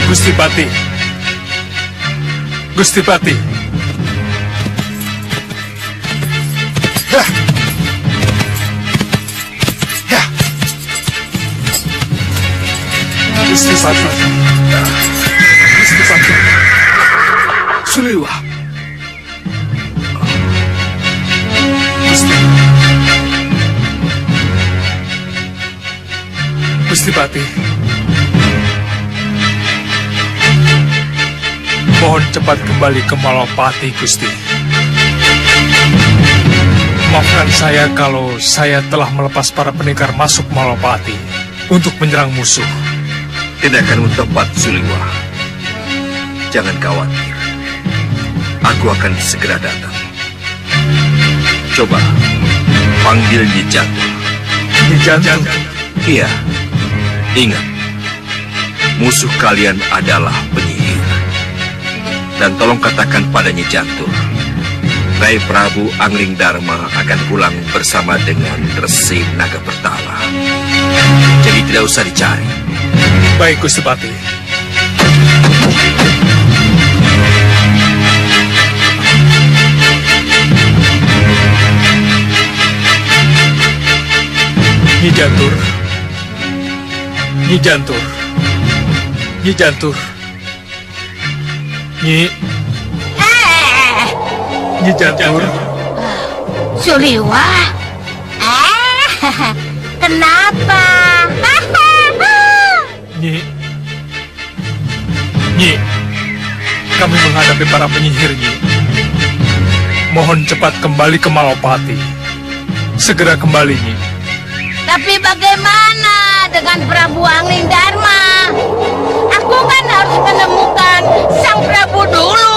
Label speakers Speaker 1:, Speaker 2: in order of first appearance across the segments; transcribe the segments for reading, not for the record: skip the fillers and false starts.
Speaker 1: Gustipati. Gustipati. Gustipati. Gustipati. Suliwa. Gustipati. Mohon cepat kembali ke Malapati, Gusti. Maafkan saya kalau saya telah melepas para pendekar masuk Malapati untuk menyerang musuh.
Speaker 2: Tindakanmu tepat, Suliwa. Jangan khawatir. Aku akan segera datang. Coba panggil Nyi Jantur.
Speaker 1: Nyi Jantur?
Speaker 2: Iya. Ingat, musuh kalian adalah penyihir. Dan tolong katakan pada Nyi Jantur, Rai Prabu Angling Dharma akan pulang bersama dengan Resi Naga Bertala. Jadi tidak usah dicari.
Speaker 1: Baik, Gustipati. Nyi Jantur. Nyi Jantur. Nyi Jantur. Nyi Jantur.
Speaker 3: Suliwa. Kenapa?
Speaker 1: Nyi, kami menghadapi para penyihir, Nyi. Mohon cepat kembali ke Malapati. Segera kembali, Nyi.
Speaker 3: Tapi bagaimana dengan Prabu Angling Dharma? Aku kan harus menemukan Sang Prabu dulu.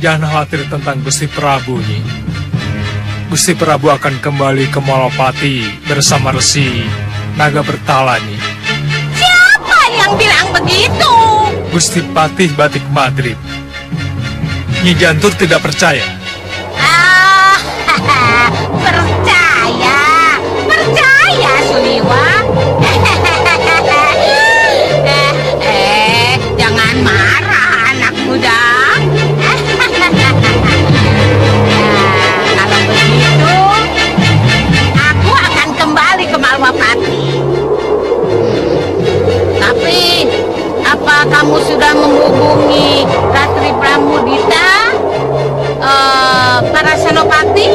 Speaker 1: Jangan khawatir tentang Gusti Prabu, Nyi. Gusti Prabu akan kembali ke Malapati bersama Resi Naga Bertala, Nyi.
Speaker 3: Siapa yang bilang begitu?
Speaker 1: Gusti Patih Batik Madrid. Nyi Jantur tidak percaya.
Speaker 3: Percaya. Percaya, Suliwa. Jangan marah, anak muda. Kalau begitu, aku akan kembali ke Malapati. Tapi, apa kamu sudah menghubungi Ratri Pramudita, para senopati,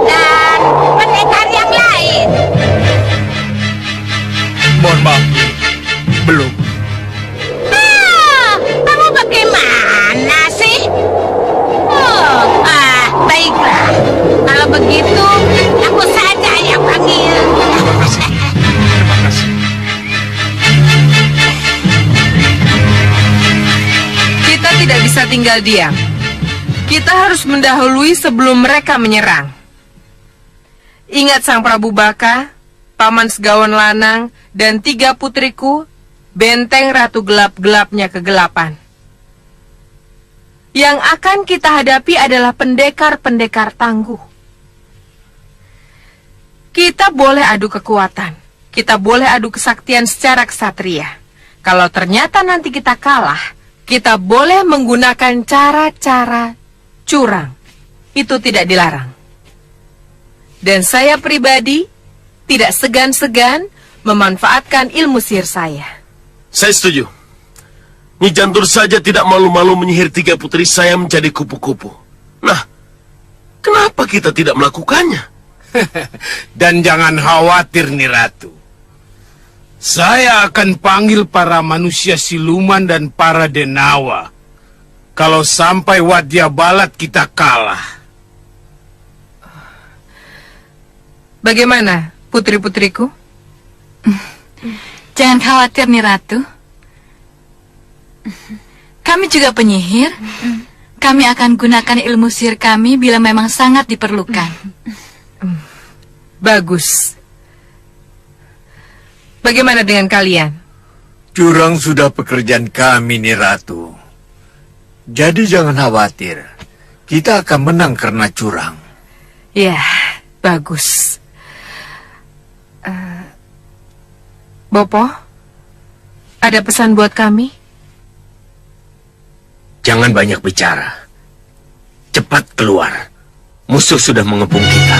Speaker 3: dan pendekar yang lain?
Speaker 1: Mohon maaf, belum.
Speaker 3: Kamu bagaimana sih? Baiklah. Kalau begitu, aku saja yang panggil.
Speaker 1: Terima kasih. Terima kasih.
Speaker 4: Kita tidak bisa tinggal diam. Kita harus mendahului sebelum mereka menyerang. Ingat Sang Prabu Baka, Paman Segawan Lanang, dan 3 putriku, benteng Ratu Gelap-gelapnya kegelapan. Yang akan kita hadapi adalah pendekar-pendekar tangguh. Kita boleh adu kekuatan, kita boleh adu kesaktian secara ksatria. Kalau ternyata nanti kita kalah, kita boleh menggunakan cara-cara curang. Itu tidak dilarang. Dan saya pribadi tidak segan-segan memanfaatkan ilmu sihir saya.
Speaker 5: Saya setuju. Nyi Jantur saja tidak malu-malu menyihir 3 putri saya menjadi kupu-kupu. Nah, kenapa kita tidak melakukannya?
Speaker 6: Dan jangan khawatir, Nyi Ratu. Saya akan panggil para manusia siluman dan para denawa. Kalau sampai Wadya Balat kita kalah.
Speaker 4: Bagaimana, putri-putriku?
Speaker 7: Jangan khawatir, Nyi Ratu. Kami juga penyihir. Kami akan gunakan ilmu sihir kami bila memang sangat diperlukan.
Speaker 4: Bagus. Bagaimana dengan kalian?
Speaker 8: Curang sudah pekerjaan kami, Nyi Ratu. Jadi jangan khawatir. Kita akan menang karena curang.
Speaker 4: Ya, bagus. Bopo, ada pesan buat kami?
Speaker 5: Jangan banyak bicara. Cepat keluar. Musuh sudah mengepung kita.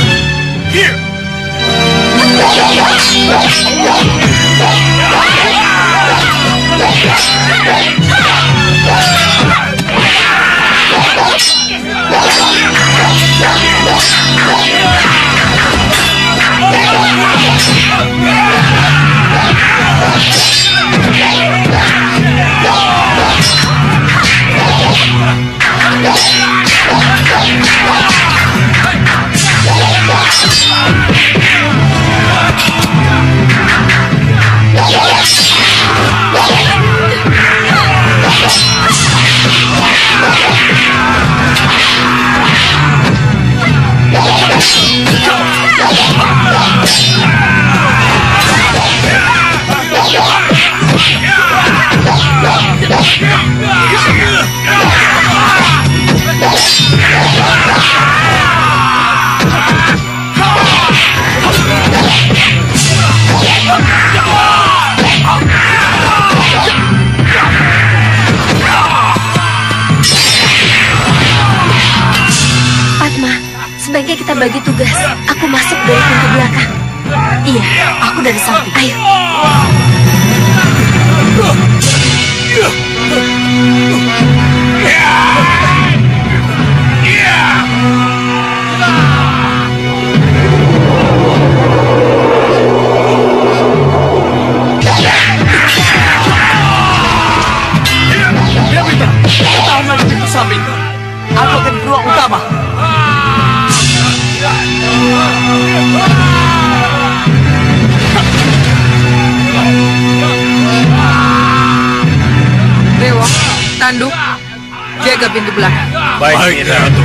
Speaker 7: Sebaiknya kita bagi tugas. Aku masuk dari pintu belakang. Iya, aku dari samping. Ayo.
Speaker 6: Ya, Peter. Tahan lagi pintu samping. Aku akan ke ruang utama.
Speaker 4: Dewa, Tanduk, jaga pintu belakang.
Speaker 8: Baik, Nyi Ratu.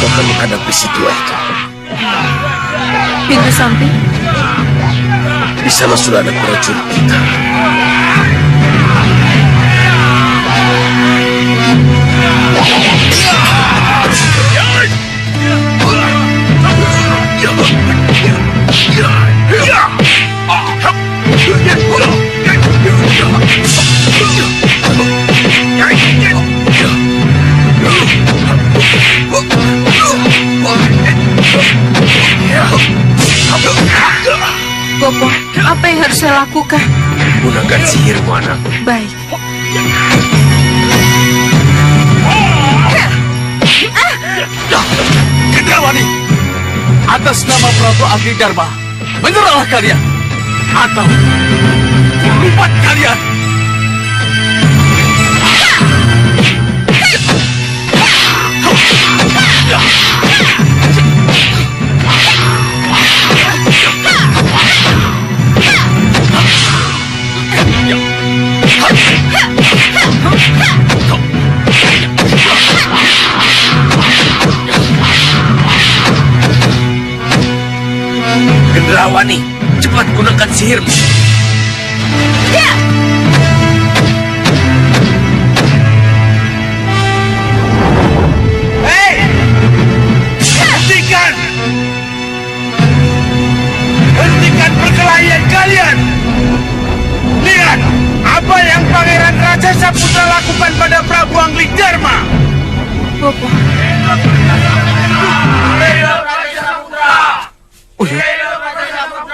Speaker 5: Akan menghadapi si tua itu.
Speaker 4: Pintu samping.
Speaker 5: Di sana sudah ada prajurit kita.
Speaker 4: Bopo, apa yang harus saya lakukan?
Speaker 5: Gunakan sihirmu, anak.
Speaker 4: Baik.
Speaker 6: Kendrawani, atas nama Prabu Agni Dharma, menyerahlah kalian.
Speaker 5: atau lumpat kalian. Gendrawani, cepat gunakan sihirmu. Hei! Hentikan! Hentikan perkelahian kalian! Lihat apa yang Pangeran Raja Saputra lakukan pada Prabu Anglingdarma.
Speaker 4: Bopo,
Speaker 8: Uyut,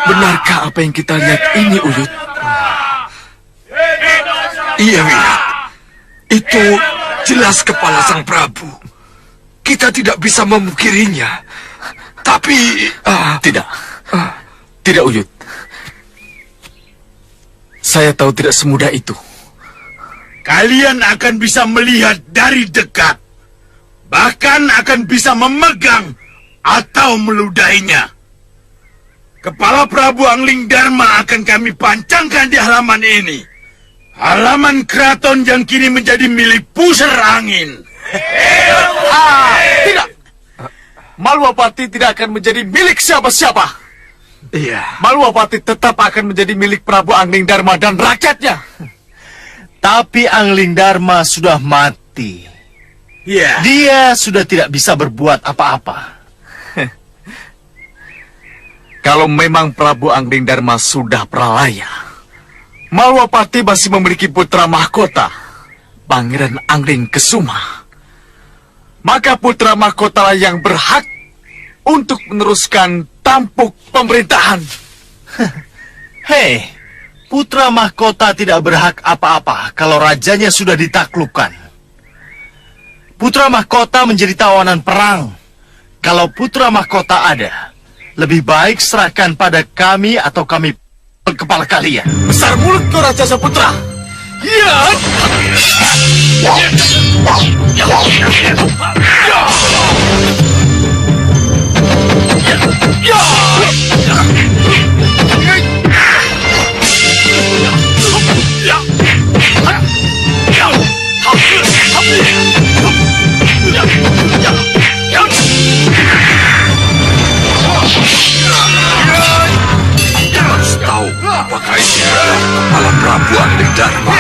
Speaker 8: benarkah apa yang kita lihat ini, Uyut? Iya, Wirat. Itu jelas kepala sang Prabu. Kita tidak bisa memungkirinya. Tapi... Tidak, Uyut. Saya tahu tidak semudah itu.
Speaker 6: Kalian akan bisa melihat dari dekat. Bahkan akan bisa memegang atau meludahinya. Kepala Prabu Anglingdarma akan kami pancangkan di halaman ini. Halaman keraton yang kini menjadi milik pusar angin.
Speaker 5: Tidak. Malwapati tidak akan menjadi milik siapa-siapa.
Speaker 8: Iya.
Speaker 5: Malwapati tetap akan menjadi milik Prabu Anglingdarma dan rakyatnya.
Speaker 9: Tapi Anglingdarma sudah mati.
Speaker 6: Ya.
Speaker 9: Dia sudah tidak bisa berbuat apa-apa.
Speaker 5: Kalau memang Prabu Anglingdarma sudah pralaya, Malwapati masih memiliki putra mahkota, Pangeran Anglingkesuma. Maka putra mahkota yang berhak untuk meneruskan tampuk pemerintahan.
Speaker 9: Hei, putra mahkota tidak berhak apa-apa kalau rajanya sudah ditaklukkan. Putra mahkota menjadi tawanan perang. Kalau putra mahkota ada, lebih baik serahkan pada kami atau kami kepala kalian.
Speaker 5: Besar mulut kau Raja Saputra. Ya.
Speaker 2: Harus tahu apakah ini adalah kepala Prabu Anglingdarma.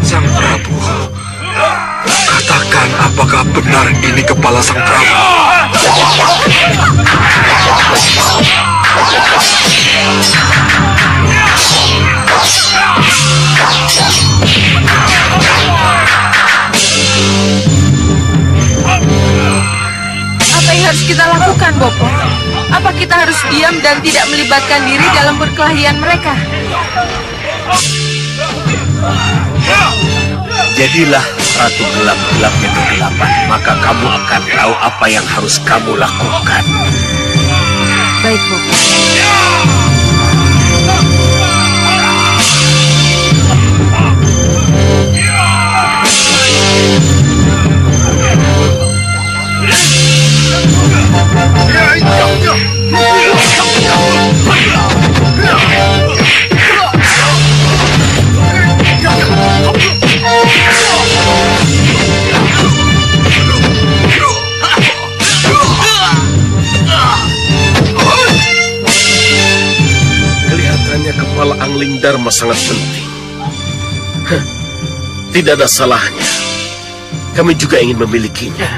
Speaker 2: Sang Prabu, katakan apakah benar ini kepala Sang Prabu?
Speaker 4: apa yang harus kita lakukan, Bopo? Apa kita harus diam dan tidak melibatkan diri dalam perkelahian mereka?
Speaker 9: Jadilah ratu gelap-gelapnya kegelapan, maka kamu akan tahu apa yang harus kamu lakukan.
Speaker 4: Baik, Bopo.
Speaker 5: Kelihatannya kepala Anglingdarma sangat penting. Tidak ada salahnya. Kami juga ingin memilikinya.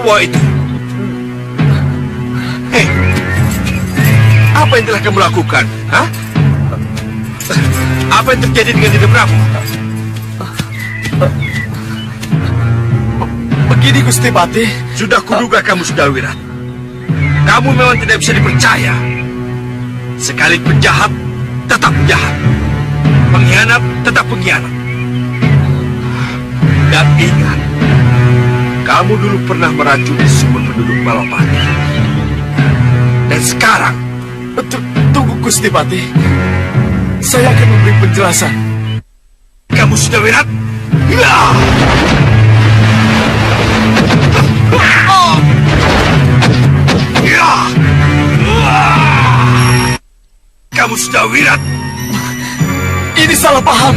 Speaker 2: membawa itu? Hei, apa yang telah kamu lakukan? Hah? Apa yang terjadi dengan Dinda Prabu?
Speaker 1: Begini Gusti Patih.
Speaker 2: Sudah kuduga kamu sudah wirat. Kamu memang tidak bisa dipercaya. Sekali penjahat, tetap penjahat. Pengkhianat, tetap pengkhianat. Dan ingat, kamu dulu pernah meracuni semua penduduk Balapati. Dan sekarang,
Speaker 1: Tunggu Gusti Patih. Saya akan memberi penjelasan.
Speaker 2: kamu sudah wirat? Ya! Ya! Kamu sudah wirat?
Speaker 1: Ini salah paham.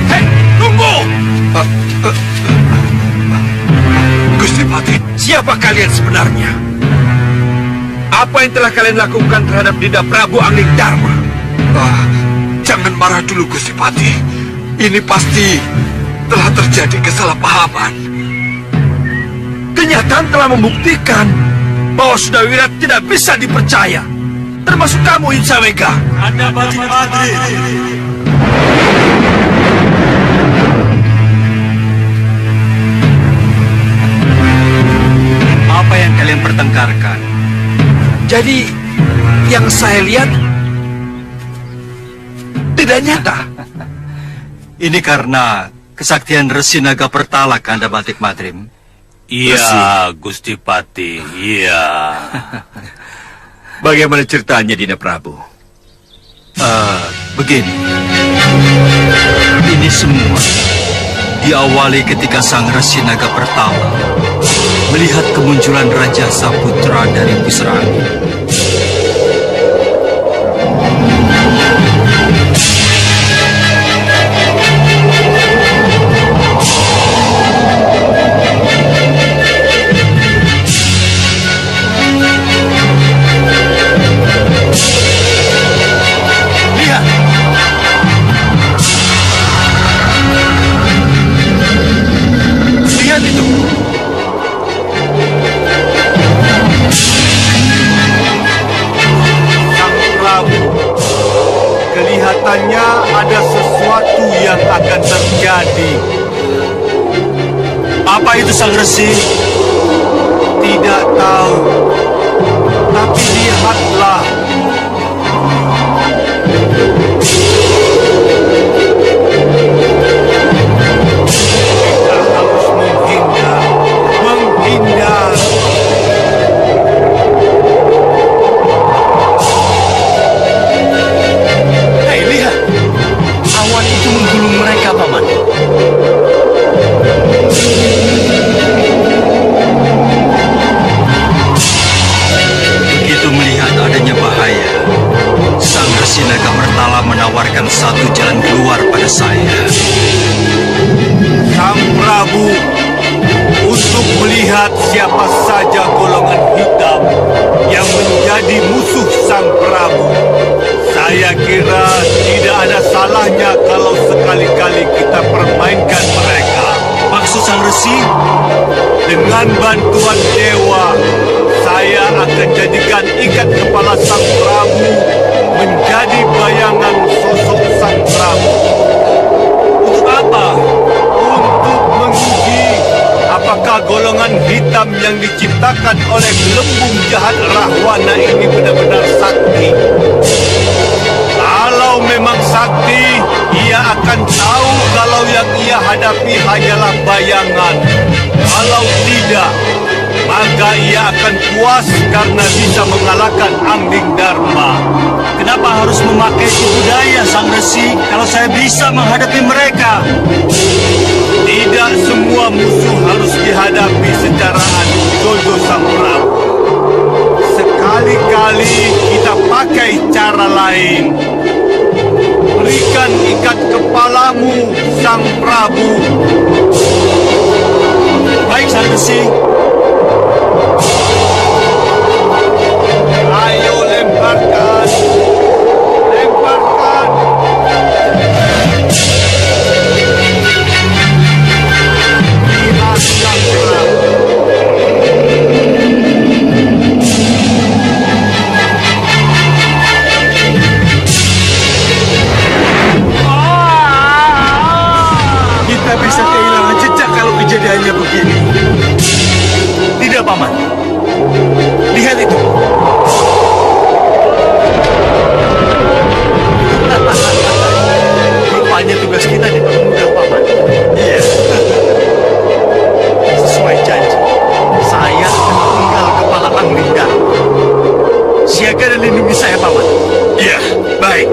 Speaker 2: Hei, tunggu! Gusti Patih, siapa kalian sebenarnya? Apa yang telah kalian lakukan terhadap Dinda Prabu Angling Dharma? Jangan marah dulu, Gusti Patih. Ini pasti telah terjadi kesalahpahaman. Kenyataan telah membuktikan bahwa Sudawirat tidak bisa dipercaya. Termasuk kamu, Insa Mega.
Speaker 9: Anda Batik Madrid. Apa yang kalian pertengkarkan?
Speaker 2: Jadi, yang saya lihat tidak nyata.
Speaker 9: Ini karena kesaktian Resi Naga Pertala, Anda Batik Madrim.
Speaker 6: Iya, Gusti Patih, iya.
Speaker 2: Bagaimana ceritanya, Dinda Prabu?
Speaker 9: Begini. Ini semua diawali ketika Sang Resi Naga Pertala melihat kemunculan Raja Saputra dari Pusra Angin.
Speaker 2: Lihat itu.
Speaker 10: Sang Prabu, kelihatannya ada sesuatu yang akan terjadi.
Speaker 9: Apa itu Sang Resi?
Speaker 10: Tidak tahu, tapi lihatlah. Kita harus menghindar, menghindar.
Speaker 9: Hei, lihat. Awan itu menggulung mereka, Paman. Begitu melihat adanya bahaya, Sang Resi Naga Pertala menawarkan satu jalan keluar pada saya.
Speaker 10: Sang Prabu, untuk melihat siapa saja golongan hitam yang menjadi musuh Sang Prabu. Saya kira tidak ada salahnya kalau sekali-kali kita permainkan mereka.
Speaker 9: Maksud Sang Resi?
Speaker 10: Dengan bantuan dewa, saya akan jadikan ikat kepala Sang Prabu menjadi bayangan sosok Sang Prabu. Untuk apa? Untuk menguji apakah golongan hitam yang diciptakan oleh gelembung jahat Rahwana ini benar-benar sakti. Kalau memang sakti, ia akan tahu kalau yang ia hadapi hanyalah bayangan. Kalau tidak, maka ia akan puas karena bisa mengalahkan Angling Dharma.
Speaker 9: Kenapa harus memakai tipu daya, Sang Resi, kalau saya bisa menghadapi mereka?
Speaker 10: Tidak semua musuh harus dihadapi secara adu jojo, Sang Prabu. Sekali-kali kita pakai cara lain. kepalamu, Sang Prabu.
Speaker 9: Baik, Sang Resi.
Speaker 10: Ayo lemparkan. Lemparkan. Lihat Sang Prabu.
Speaker 5: Kita bisa kehilangan jejak kalau kejadiannya begini.
Speaker 9: Tidak, Paman. Lihat itu. Rupanya tugas kita dipermudah, Paman. Iya. Sesuai janji, saya akan penggal kepala Angling Dharma. Siaga dan lindungi saya, Paman.
Speaker 5: Iya, baik.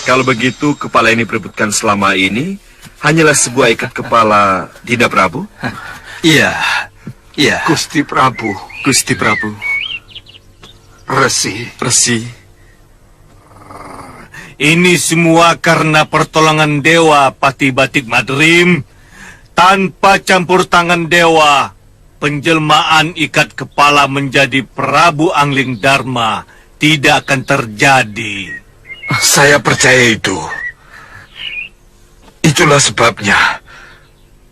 Speaker 2: Kalau begitu, kepala yang diperebutkan selama ini hanyalah sebuah ikat kepala, tidak, Prabu?
Speaker 8: Iya, iya.
Speaker 10: Gusti Prabu.
Speaker 8: Gusti Prabu.
Speaker 10: Resi.
Speaker 8: Resi.
Speaker 6: Ini semua karena pertolongan Dewa Pati Batik Madrim. Tanpa campur tangan Dewa, penjelmaan ikat kepala menjadi Prabu Angling Dharma tidak akan terjadi.
Speaker 8: Saya percaya itu. Itulah sebabnya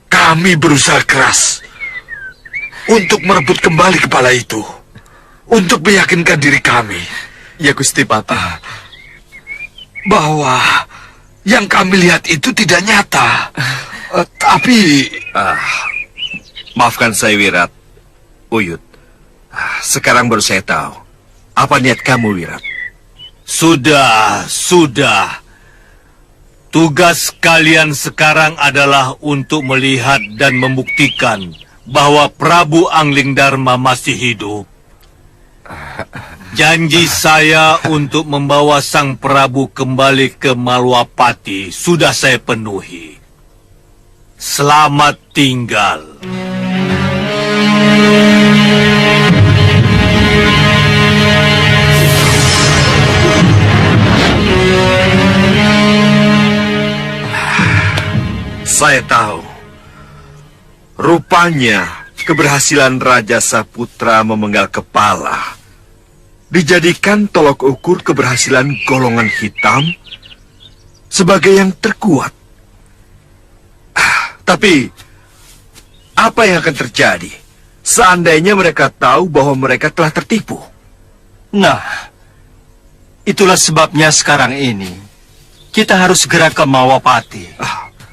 Speaker 8: kami berusaha keras untuk merebut kembali kepala itu, untuk meyakinkan diri kami,
Speaker 9: Ya, Gusti Pati.
Speaker 8: bahwa yang kami lihat itu tidak nyata. Tapi
Speaker 2: Maafkan saya, Wirat. Uyut. Sekarang baru saya tahu. Apa niat kamu, Wirat?
Speaker 6: Sudah. Tugas kalian sekarang adalah untuk melihat dan membuktikan bahwa Prabu Angling Dharma masih hidup. Janji saya untuk membawa Sang Prabu kembali ke Malwapati sudah saya penuhi. Selamat tinggal.
Speaker 2: Saya tahu. Rupanya keberhasilan Raja Saputra memenggal kepala dijadikan tolok ukur keberhasilan golongan hitam sebagai yang terkuat. Tapi apa yang akan terjadi seandainya mereka tahu bahwa mereka telah tertipu?
Speaker 9: Nah, itulah sebabnya sekarang ini kita harus segera ke Malwapati.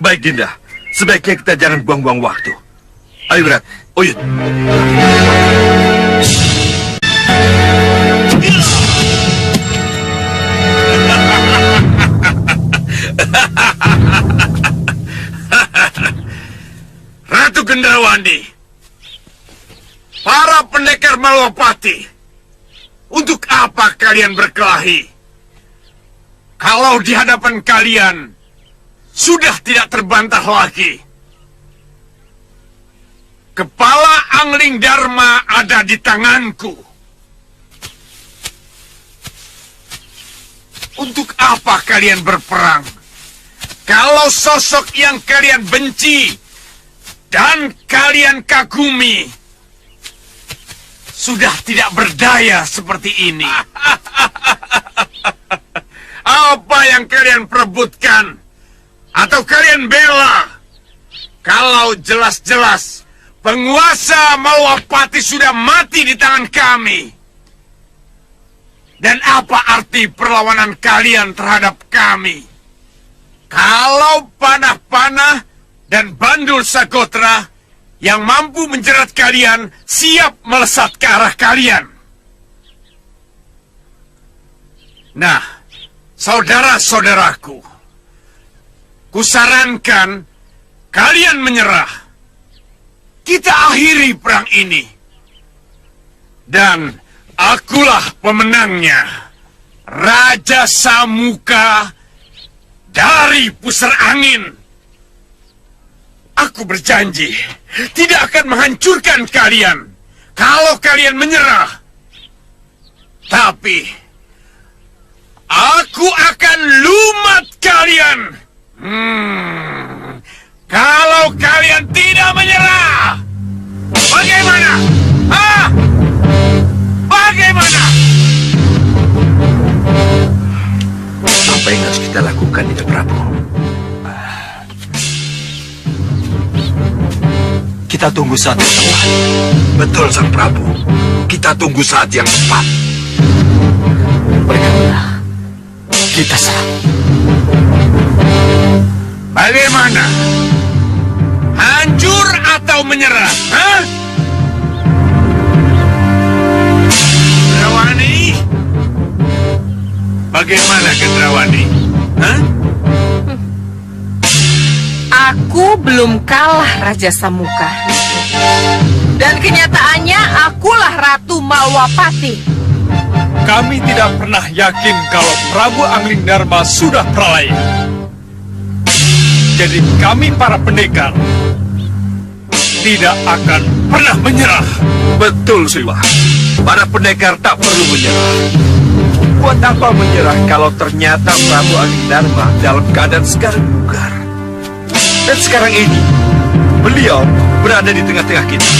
Speaker 2: Baik, Dinda. Sebaiknya kita jangan buang-buang waktu. Ayo, Wirat. Uyut.
Speaker 5: Ratu Gendrawandi, para pendekar Malwapati, untuk apa kalian berkelahi? Kalau di hadapan kalian sudah tidak terbantah lagi. Kepala Angling Dharma ada di tanganku. Untuk apa kalian berperang? Kalau sosok yang kalian benci dan kalian kagumi sudah tidak berdaya seperti ini. Apa yang kalian perebutkan
Speaker 10: Atau kalian bela? Kalau jelas-jelas penguasa Malwapati sudah mati di tangan kami. Dan apa arti perlawanan kalian terhadap kami? Kalau panah-panah dan bandul Sagotra yang mampu menjerat kalian siap melesat ke arah kalian. Nah, saudara-saudaraku, kusarankan kalian menyerah. Kita akhiri perang ini. Dan akulah pemenangnya, Raja Samuka dari Pusar Angin. Aku berjanji tidak akan menghancurkan kalian kalau kalian menyerah. Tapi aku akan lumat kalian. Kalau kalian tidak menyerah, bagaimana? Hah? Bagaimana?
Speaker 2: Apa yang harus kita lakukan, Nida Prabu?
Speaker 9: Kita tunggu saat yang tepat.
Speaker 2: Betul, Sang Prabu. Kita tunggu saat yang tepat.
Speaker 9: Berkatalah, kita serang.
Speaker 10: Bagaimana? Hancur atau menyerah? Hah? Gendrawani? Bagaimana, Gendrawani? Hah?
Speaker 4: Aku belum kalah, Raja Samuka. Dan kenyataannya akulah Ratu Malwapati.
Speaker 1: Kami tidak pernah yakin kalau Prabu Anglingdarma sudah pralaya. Jadi kami para pendekar tidak akan pernah menyerah.
Speaker 2: Betul, Siwa. Para pendekar tak perlu menyerah. Buat apa menyerah kalau ternyata Prabu Anglingdarma dalam keadaan segar bugar? Dan sekarang ini, beliau berada di tengah-tengah kita.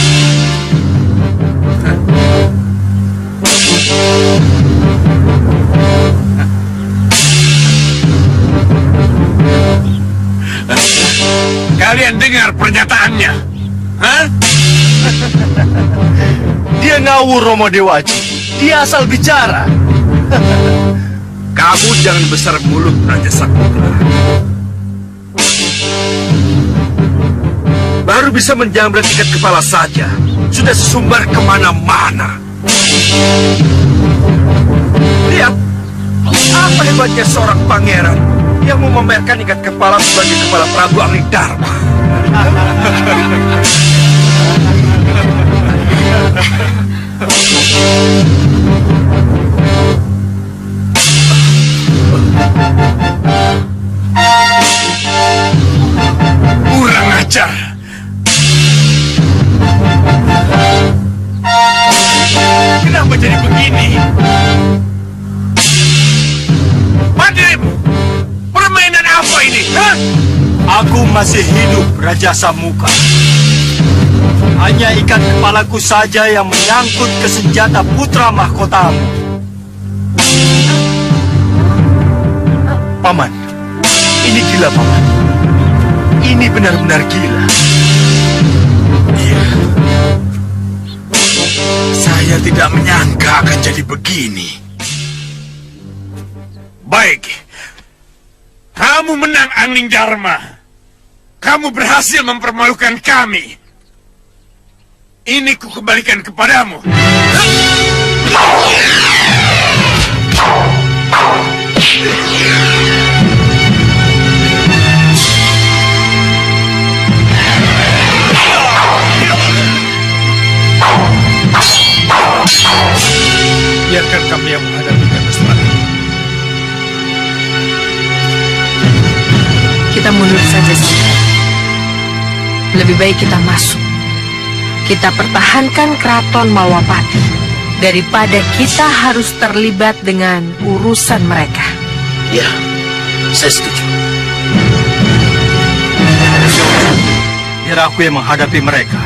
Speaker 10: Kalian dengar pernyataannya? Hah?
Speaker 9: Dia ngawur, Romo Dewaji. Dia asal bicara.
Speaker 2: Kamu jangan besar mulut, Raja Sakutra. Baru bisa menjamret ikat kepala saja, sudah sesumbar kemana-mana. Lihat, apa hebatnya seorang pangeran yang mau memamerkan ikat kepala sebagai kepala Prabu Anglingdarma.
Speaker 10: Kurang ajar. Kenapa jadi begini? Madrim, permainan apa ini? Hah?
Speaker 9: Aku masih hidup, Raja Samuka. Hanya ikat kepalaku saja yang menyangkut ke senjata putra mahkotamu. Paman, ini gila, Paman. Ini benar-benar gila.
Speaker 8: Iya. Saya tidak menyangka akan jadi begini.
Speaker 10: Baik. Kamu menang, Anglingdarma. Kamu berhasil mempermalukan kami. Ini ku kembalikan kepadamu.
Speaker 1: Biarkan kami yang menghadapinya, Gusti Ratu.
Speaker 4: Kita mundur saja, Samuka. Lebih baik kita masuk. Kita pertahankan keraton Malwapati daripada kita harus terlibat dengan urusan mereka.
Speaker 5: Ya, saya setuju.
Speaker 9: Biar aku yang menghadapi mereka.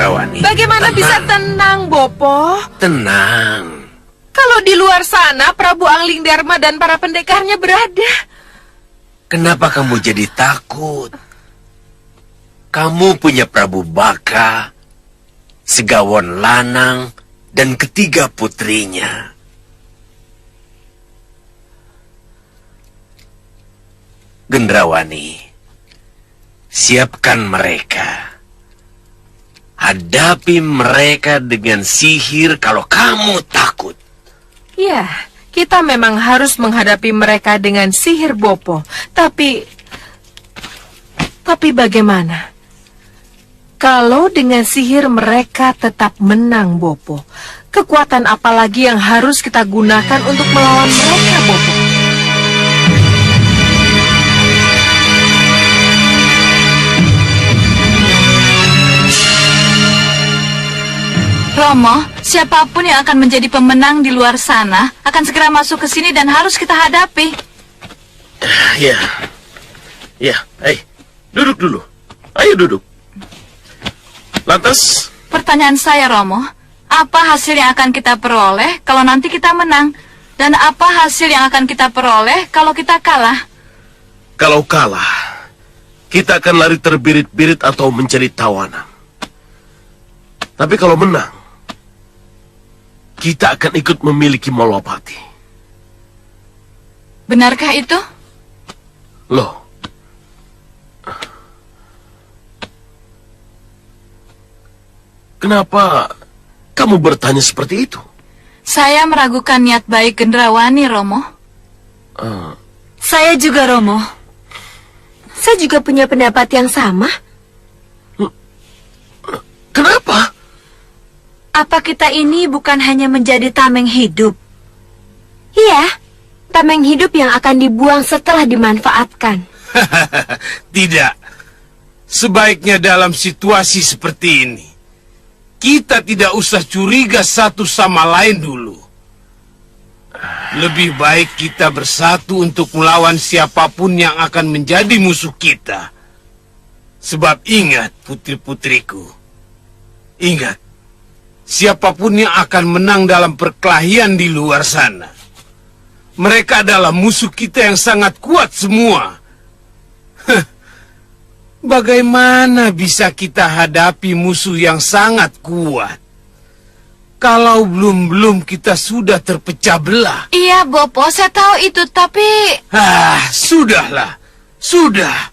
Speaker 5: Gendrawani.
Speaker 4: Bagaimana bisa tenang, Bopo?
Speaker 5: Tenang.
Speaker 4: Kalau di luar sana Prabu Angling Dharma dan para pendekarnya berada.
Speaker 5: Kenapa kamu jadi takut? Kamu punya Prabu Baka, Segawon Lanang, dan ketiga putrinya. Gendrawani, siapkan mereka. Hadapi mereka dengan sihir kalau kamu takut.
Speaker 4: Ya, kita memang harus menghadapi mereka dengan sihir, Bopo. Tapi bagaimana? Kalau dengan sihir mereka tetap menang, Bopo. Kekuatan apa lagi yang harus kita gunakan untuk melawan mereka, Bopo?
Speaker 7: Romo, siapapun yang akan menjadi pemenang di luar sana akan segera masuk ke sini dan harus kita hadapi.
Speaker 5: Ya, duduk dulu. Ayo duduk. Lantas,
Speaker 7: Pertanyaan saya, Romo, apa hasil yang akan kita peroleh kalau nanti kita menang? Dan apa hasil yang akan kita peroleh kalau kita kalah?
Speaker 5: kalau kalah, kita akan lari terbirit-birit atau mencari tawanan. Tapi kalau menang, kita akan ikut memiliki Malwapati.
Speaker 7: Benarkah itu?
Speaker 5: Loh, kenapa kamu bertanya seperti itu?
Speaker 7: Saya meragukan niat baik Gendrawani, Romo.
Speaker 11: Saya juga, Romo. Saya juga punya pendapat yang sama.
Speaker 5: Kenapa?
Speaker 11: Apa kita ini bukan hanya menjadi tameng hidup? Iya, tameng hidup yang akan dibuang setelah dimanfaatkan.
Speaker 6: Tidak. Sebaiknya dalam situasi seperti ini, kita tidak usah curiga satu sama lain dulu. Lebih baik kita bersatu untuk melawan siapapun yang akan menjadi musuh kita. Sebab ingat, putri-putriku, ingat, siapapun yang akan menang dalam perkelahian di luar sana, mereka adalah musuh kita yang sangat kuat semua. Bagaimana bisa kita hadapi musuh yang sangat kuat kalau belum kita sudah terpecah belah?
Speaker 7: Iya, Bopo, saya tahu itu, tapi...
Speaker 6: Sudahlah. Sudah.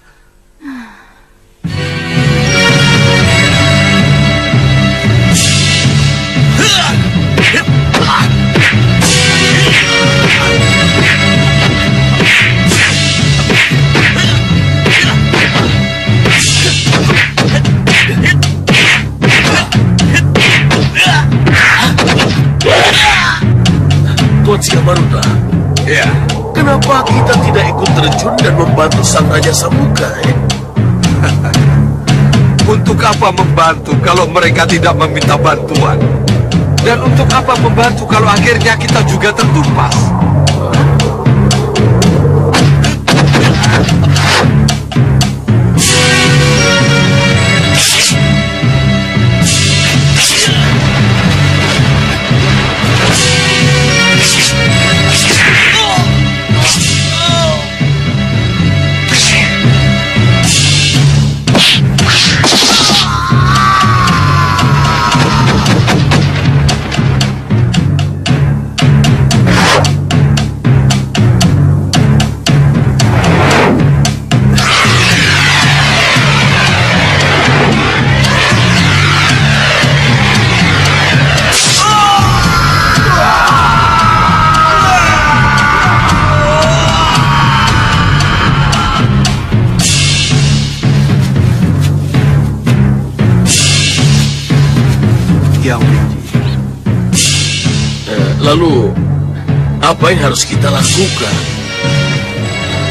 Speaker 5: Tuan Siamaruta,
Speaker 8: Ya,
Speaker 5: kenapa kita tidak ikut terjun dan membantu sang Raja Samuka?
Speaker 8: untuk apa membantu kalau mereka tidak meminta bantuan? Dan untuk apa membantu kalau akhirnya kita juga tertumpas?
Speaker 5: Lalu, apa yang harus kita lakukan?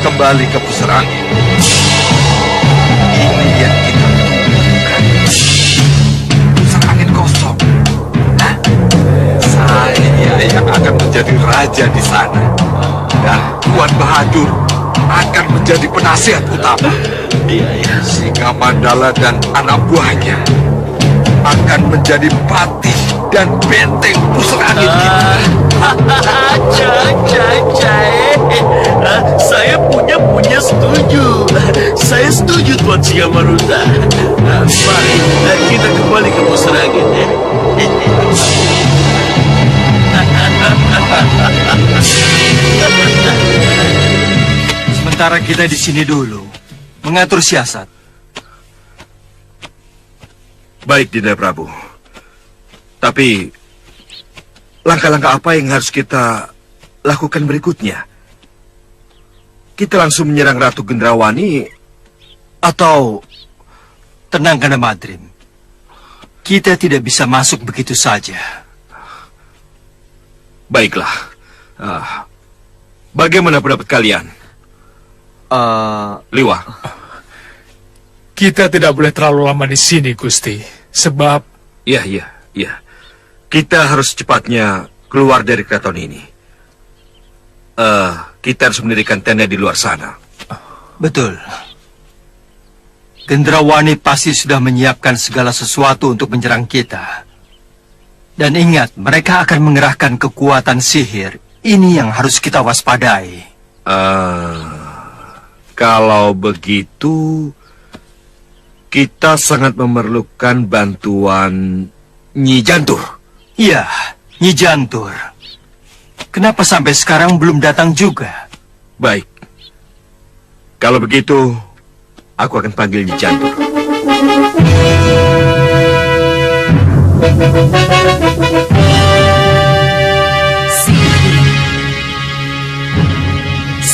Speaker 8: Kembali ke pusar angin. Ini yang kita butuhkan. Pusar angin kosong. Saya yang akan menjadi raja di sana. Dan Tuan Bahadur akan menjadi penasihat utama. Singa Mandala dan anak buahnya akan menjadi patih dan benteng pusuk angin kita.
Speaker 5: Saya punya setuju. Saya setuju Tuan Singa Maruta. Mari kita kembali ke pusuk angin.
Speaker 9: Sementara kita di sini dulu mengatur siasat.
Speaker 2: Baik, Dinda Prabu. Tapi langkah-langkah apa yang harus kita lakukan berikutnya? Kita langsung menyerang Ratu Gendrawani atau...
Speaker 9: Tenang, Kanda Madrim. Kita tidak bisa masuk begitu saja.
Speaker 2: Baiklah. Bagaimana pendapat kalian? Liwa.
Speaker 1: Kita tidak boleh terlalu lama di sini, Gusti. Sebab...
Speaker 2: Iya. Kita harus cepatnya keluar dari keraton ini. Kita harus mendirikan tenda di luar sana.
Speaker 9: Betul. Gendrawani pasti sudah menyiapkan segala sesuatu untuk menyerang kita. Dan ingat, mereka akan mengerahkan kekuatan sihir. Ini yang harus kita waspadai.
Speaker 2: Kalau begitu, kita sangat memerlukan bantuan Nyi Jantur.
Speaker 9: Iya, Nyi Jantur. Kenapa sampai sekarang belum datang juga?
Speaker 2: Baik. Kalau begitu, aku akan panggil Nyi Jantur.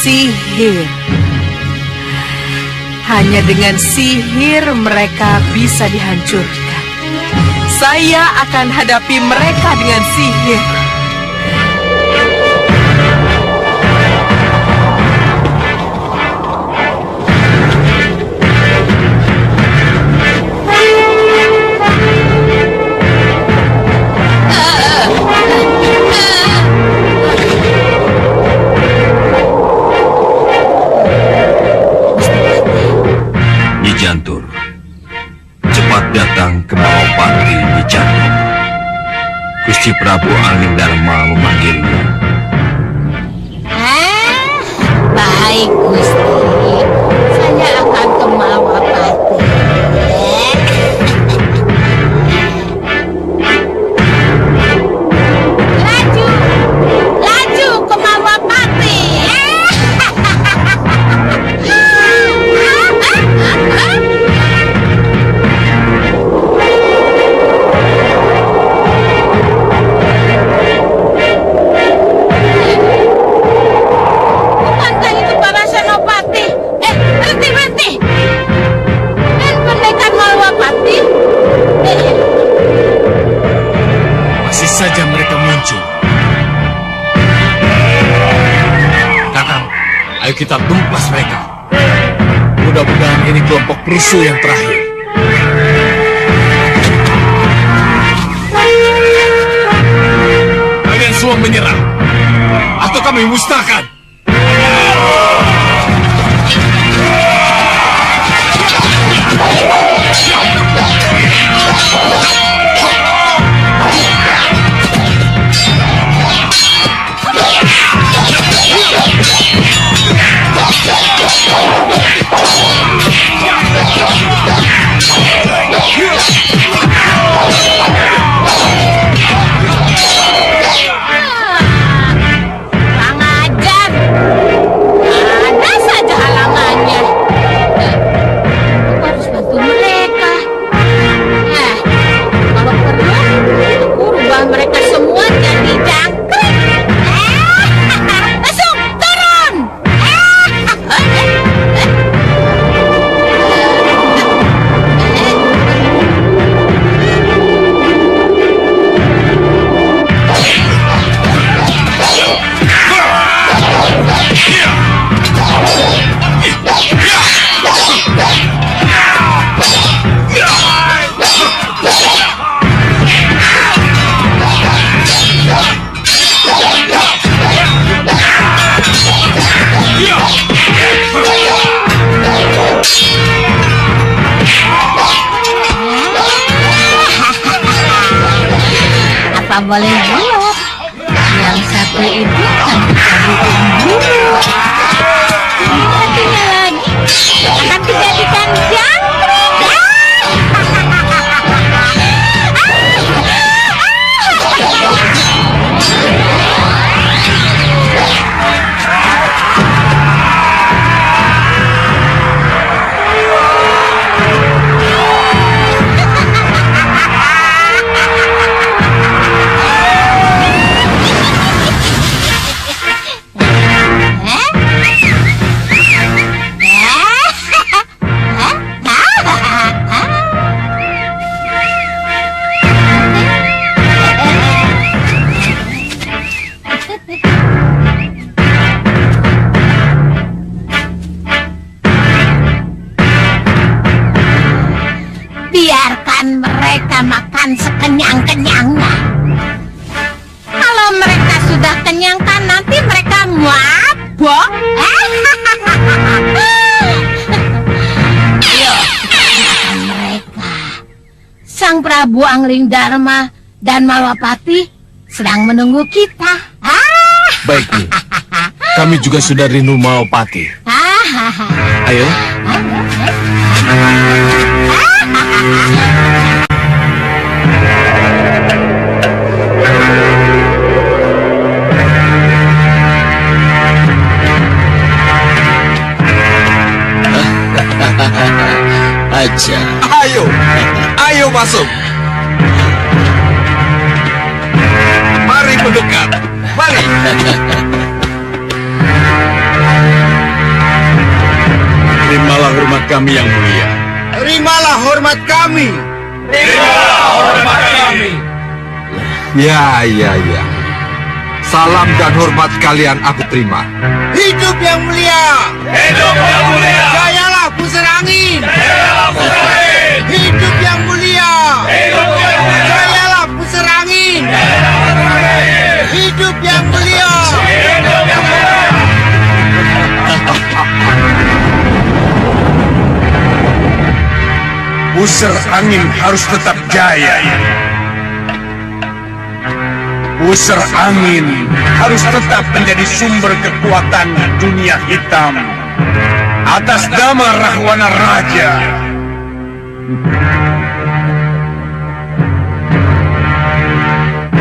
Speaker 4: Sihir. Hanya dengan sihir mereka bisa dihancurkan. Saya akan hadapi mereka dengan sihir.
Speaker 2: Jantur, cepat datang ke Malopati Nyi Jantur. Gusti Prabu Angling Dharma memanggilmu.
Speaker 3: Baik, Gusti. Saya akan ke Malopati. Laju ke Malopati. Bukankah itu para senopati? Berhenti. Dan pendekar Malwapati?
Speaker 6: Masih saja mereka muncul. Kakang, ayo kita tumpas mereka. Mudah-mudahan ini kelompok perusuh yang terakhir. Kalian semua menyerang, atau kami musnahkan.
Speaker 3: Kurang ajar. Kenapa boleh belum? Yang satu itu kan kita bikin dulu. Ini satunya lagi akan dijadikan jangkrik. Biarkan mereka makan sekenyang-kenyangnya. Kalau mereka sudah kenyang kan nanti mereka mabok. Ayo, kita makan mereka. Sang Prabu Angling Dharma dan Malwapati sedang menunggu kita.
Speaker 5: Baik, Nyi. Kami juga sudah rindu Malwapati. Ayo. Aja.
Speaker 8: Ayo masuk. Mari mendekat. Mari.
Speaker 6: Terimalah hormat kami yang mulia.
Speaker 9: Terimalah hormat kami.
Speaker 8: Ya. Salam dan hormat kalian aku terima.
Speaker 9: Hidup yang mulia. Jayalah pusar angin. Hidup yang mulia. Jayalah pusar angin. Hidup yang mulia.
Speaker 6: Pusar angin harus tetap jaya. Pusar angin harus tetap menjadi sumber kekuatan dunia hitam. Atas nama Rahwana Raja.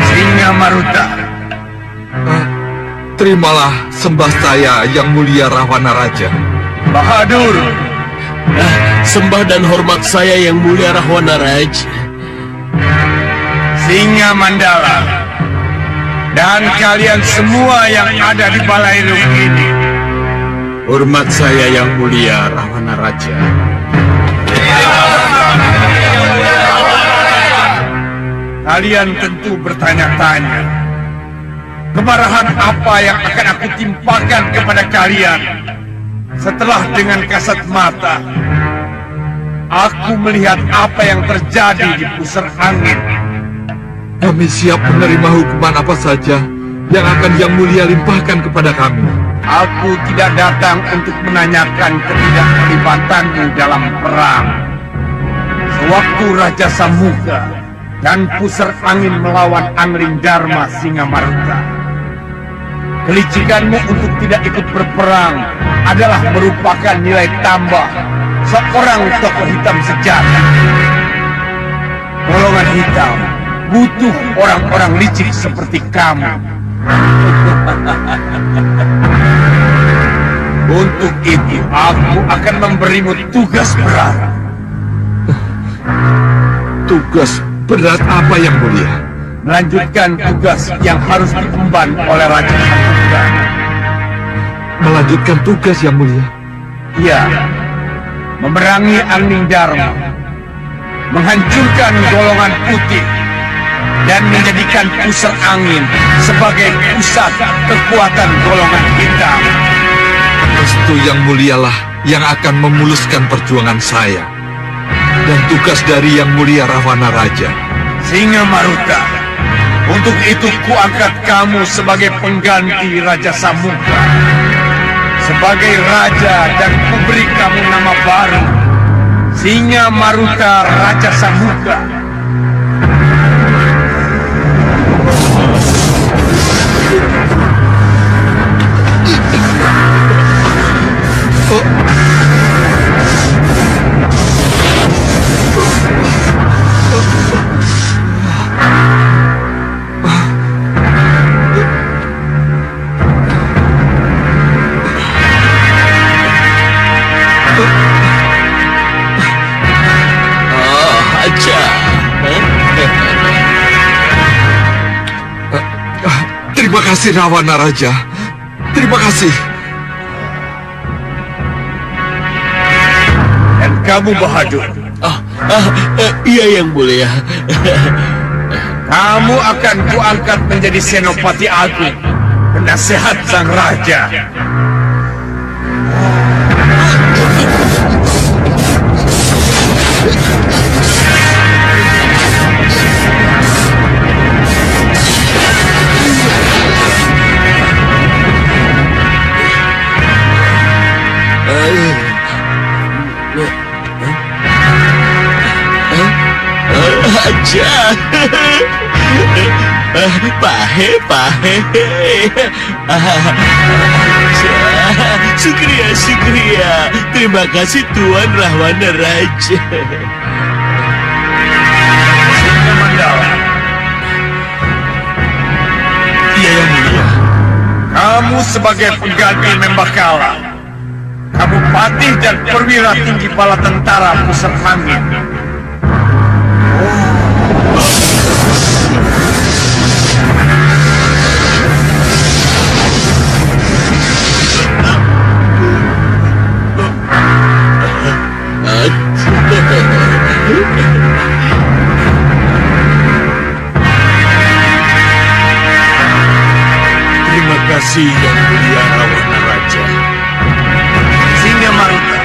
Speaker 6: Singa Maruta.
Speaker 8: Terimalah sembah saya yang mulia Rahwana Raja.
Speaker 6: Bahadur.
Speaker 5: Sembah dan hormat saya yang mulia Rahwana Raja.
Speaker 6: Singa Mandala. Dan kalian semua yang ada di Balairung ini.
Speaker 5: Hormat saya yang mulia Rahwana Raja.
Speaker 6: Kalian tentu bertanya-tanya, kemarahan apa yang akan aku timpakan kepada kalian setelah dengan kasat mata aku melihat apa yang terjadi di pusar angin.
Speaker 8: Kami siap menerima hukuman apa saja yang akan Yang Mulia limpahkan kepada kami.
Speaker 6: Aku tidak datang untuk menanyakan ketidakterlibatanmu dalam perang. Sewaktu Raja Samuka dan pusar angin melawan Angling Dharma Singa Maruta, kelicikanmu untuk tidak ikut berperang adalah merupakan nilai tambah seorang tokoh hitam sejati. Golongan hitam butuh orang-orang licik seperti kamu. Untuk itu, aku akan memberimu tugas berat.
Speaker 8: Tugas berat apa Yang Mulia?
Speaker 6: Melanjutkan tugas yang harus diemban oleh Raja Samuka.
Speaker 8: Melanjutkan tugas Yang Mulia?
Speaker 6: Iya, memerangi Angling Dharma, menghancurkan golongan putih, dan menjadikan pusar angin sebagai pusat kekuatan golongan hitam.
Speaker 8: Restu Yang Mulialah yang akan memuluskan perjuangan saya. Dan tugas dari Yang Mulia Rahwana Raja.
Speaker 6: Singa Maruta, untuk itu kuangkat kamu sebagai pengganti Raja Samuka. Sebagai raja dan kuberi kamu nama baru, Singa Maruta Raja Samuka.
Speaker 8: kasih Rawana Raja. Terima kasih.
Speaker 10: Dan kamu Bahadur,
Speaker 5: Iya yang mulia.
Speaker 10: kamu akan kuangkat menjadi Senopati Agung, penasehat sang raja.
Speaker 5: Raja. Pahe. Syukria. Terima kasih Tuan Rahwana Raja.
Speaker 10: Singa Mandala,
Speaker 8: Iya yang mulia.
Speaker 10: kamu sebagai pengganti Membakala, kamu patih dan perwira tinggi bala tentara Pusat Angin.
Speaker 5: Terima kasih yang mulia Rahwana Raja.
Speaker 10: Singa Maruta,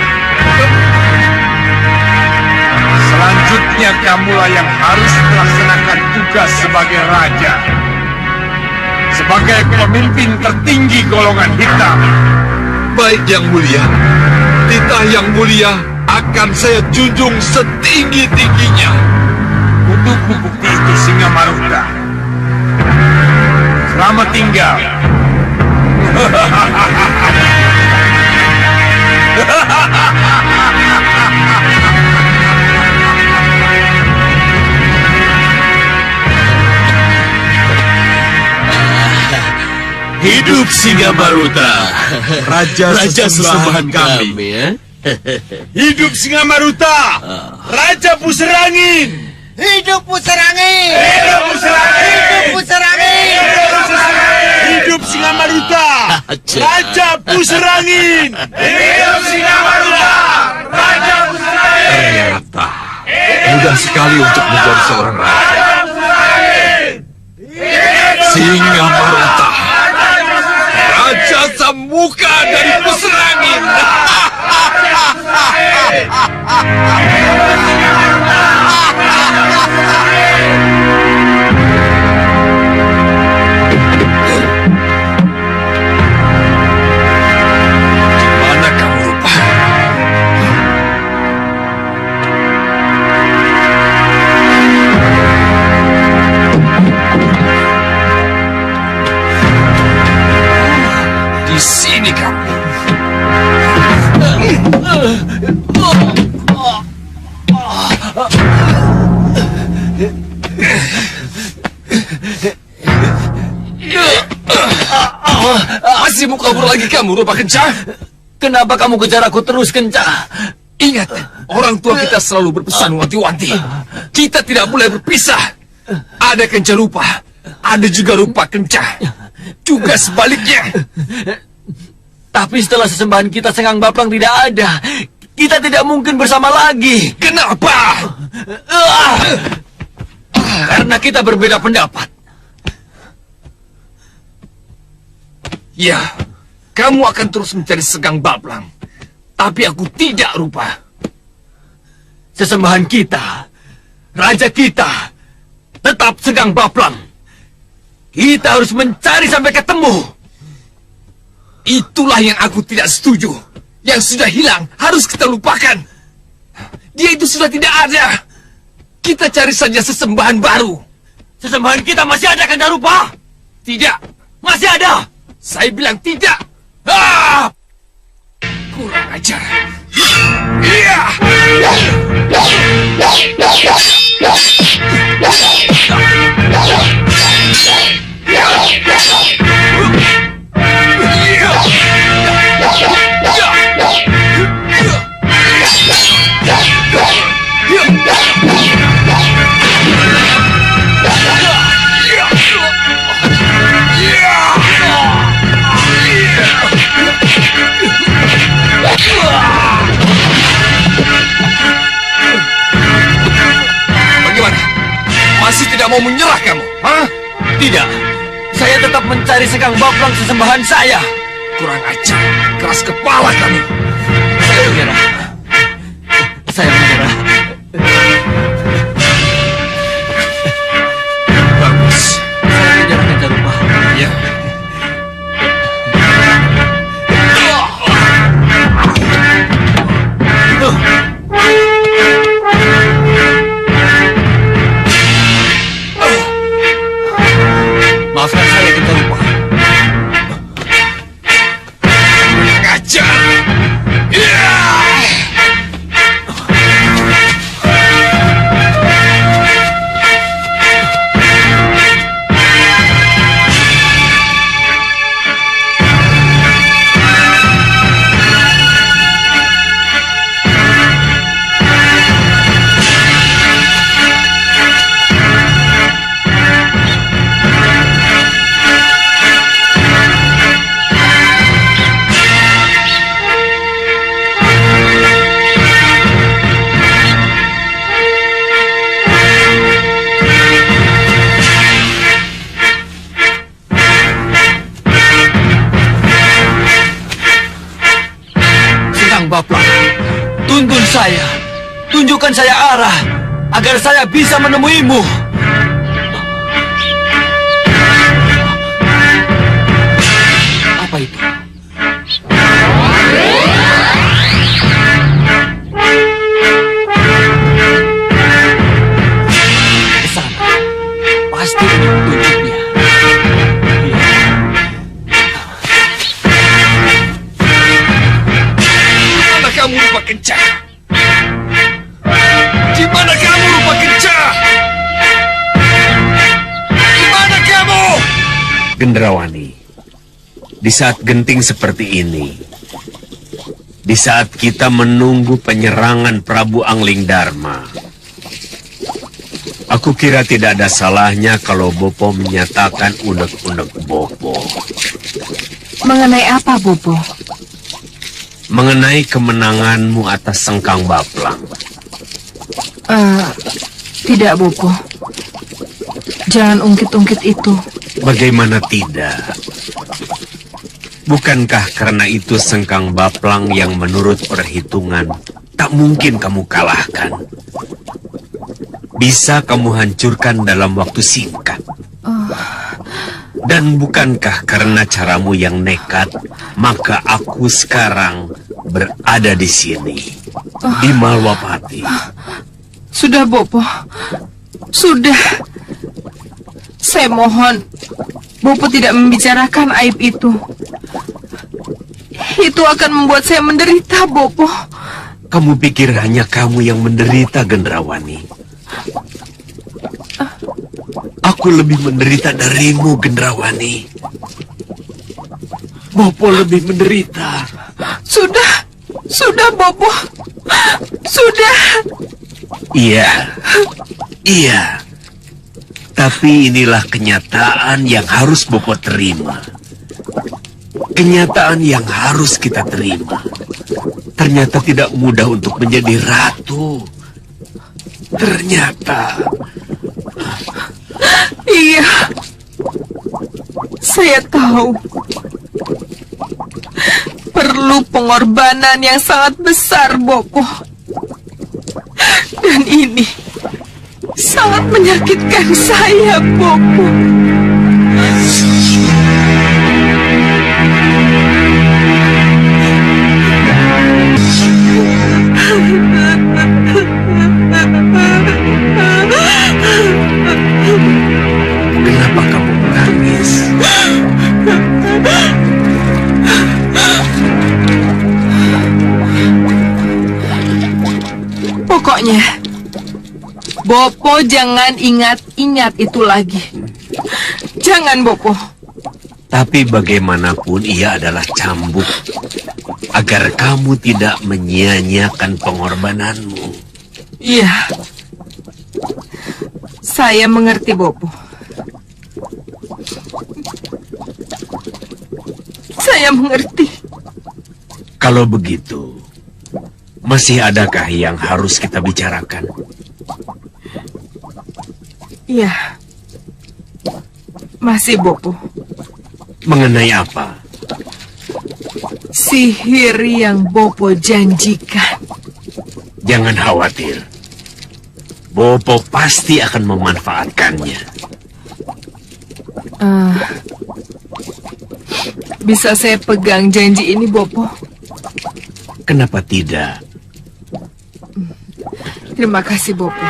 Speaker 10: selanjutnya kamulah yang harus melaksanakan tugas sebagai raja, sebagai pemimpin tertinggi golongan hitam.
Speaker 8: Baik yang mulia. Titah yang mulia akan saya junjung setinggi-tingginya.
Speaker 10: Untuk bukti itu Singa Maruta, selamat tinggal.
Speaker 5: Hidup Singa Maruta,
Speaker 8: Raja sesembahan kami.
Speaker 5: ya.
Speaker 6: Hidup Singa Maruta, Raja Puserangin.
Speaker 12: Hidup Puserangin!
Speaker 10: Hidup Puserangin!
Speaker 12: Hidup Puserangin!
Speaker 6: Hidup Singa Maruta, Raja Puserangin.
Speaker 10: Hidup Singa Maruta, Raja Puserangin!
Speaker 8: Ternyata mudah sekali untuk menjadi seorang raja. Singa Maruta, Raja Samuka dari Puserangin. Mana kamu lupa? Di sini kamu. Masih mau kabur lagi kamu, Rupa Kencah?
Speaker 12: Kenapa kamu kejar aku terus, Kencah?
Speaker 8: Ingat, orang tua kita selalu berpesan wanti-wanti. Kita tidak boleh berpisah. Ada Kencah Rupa, ada juga Rupa Kencah. Juga sebaliknya.
Speaker 12: Tapi setelah sesembahan kita Senggang Baplang tidak ada, kita tidak mungkin bersama lagi.
Speaker 8: Kenapa?
Speaker 12: Karena kita berbeda pendapat.
Speaker 8: Ya, kamu akan terus mencari Senggang Baplang. Tapi aku tidak, Rupa.
Speaker 12: Sesembahan kita, raja kita, tetap Senggang Baplang. Kita harus mencari sampai ketemu.
Speaker 8: Itulah yang aku tidak setuju. Yang sudah hilang harus kita lupakan. Dia itu sudah tidak ada. Kita cari saja sesembahan baru.
Speaker 12: Sesembahan kita masih ada, kan, Rupa?
Speaker 8: Tidak.
Speaker 12: Masih ada.
Speaker 8: Saya bilang tidak. Ah! Kurang ajar. Iya! Yeah! tidak mau menyerah kamu?
Speaker 12: Hah? Tidak. Saya tetap mencari Sekang Baplang sesembahan saya.
Speaker 8: Kurang ajar, keras kepala kamu.
Speaker 12: Saya menyerah. Saya menyerah.
Speaker 8: Bagus.
Speaker 12: Saya menyerah Kencarupa.
Speaker 8: Ya.
Speaker 12: Maafkan saya Kencarupa.
Speaker 8: Kurang ajar. Ya.
Speaker 12: Sekang Baplang, tuntun saya. Tunjukkan saya arah agar saya bisa menemuimu. Apa itu? Ke sana. Pasti ini petunjuknya.
Speaker 8: Mana kamu rupa kencah? Di mana kamu rupa kencah? Di mana kamu?
Speaker 2: Gendrawani, di saat genting seperti ini, di saat kita menunggu penyerangan Prabu Angling Dharma, aku kira tidak ada salahnya kalau Bopo menyatakan unek-unek Bopo.
Speaker 4: Mengenai apa, Bopo?
Speaker 2: Mengenai kemenanganmu atas Sekang Baplang.
Speaker 4: Tidak, Bopo. Jangan ungkit-ungkit itu.
Speaker 2: Bagaimana tidak? Bukankah karena itu Sekang Baplang yang menurut perhitungan tak mungkin kamu kalahkan? Bisa kamu hancurkan dalam waktu singkat. Dan bukankah karena caramu yang nekat, maka aku sekarang berada di sini, di Malwapati.
Speaker 4: Sudah, Bopo. Sudah. Saya mohon, Bopo tidak membicarakan aib itu. Itu akan membuat saya menderita, Bopo.
Speaker 2: Kamu pikir hanya kamu yang menderita, Gendrawani? Aku lebih menderita darimu, Gendrawani. Bopo lebih menderita.
Speaker 4: Sudah, Bopo. Sudah.
Speaker 2: Iya. Tapi inilah kenyataan yang harus Bopo terima. Kenyataan yang harus kita terima. Ternyata tidak mudah untuk menjadi ratu. Ternyata.
Speaker 4: Iya. Saya tahu. Perlu pengorbanan yang sangat besar, Bopo. Dan ini sangat menyakitkan saya, Bopo.
Speaker 2: Kenapa kamu menangis?
Speaker 4: Pokoknya, Bopo jangan ingat-ingat itu lagi. Jangan, Bopo.
Speaker 2: Tapi bagaimanapun ia adalah cambuk. Agar kamu tidak menyia-nyiakan pengorbananmu.
Speaker 4: Iya. Saya mengerti, Bopo. Saya mengerti.
Speaker 2: Kalau begitu, masih adakah yang harus kita bicarakan?
Speaker 4: Ya, masih Bopo.
Speaker 12: Mengenai apa?
Speaker 4: Sihir yang Bopo janjikan.
Speaker 12: Jangan khawatir. Bopo pasti akan memanfaatkannya.
Speaker 4: Bisa saya pegang janji ini, Bopo?
Speaker 12: Kenapa tidak?
Speaker 4: Terima kasih, Bopo.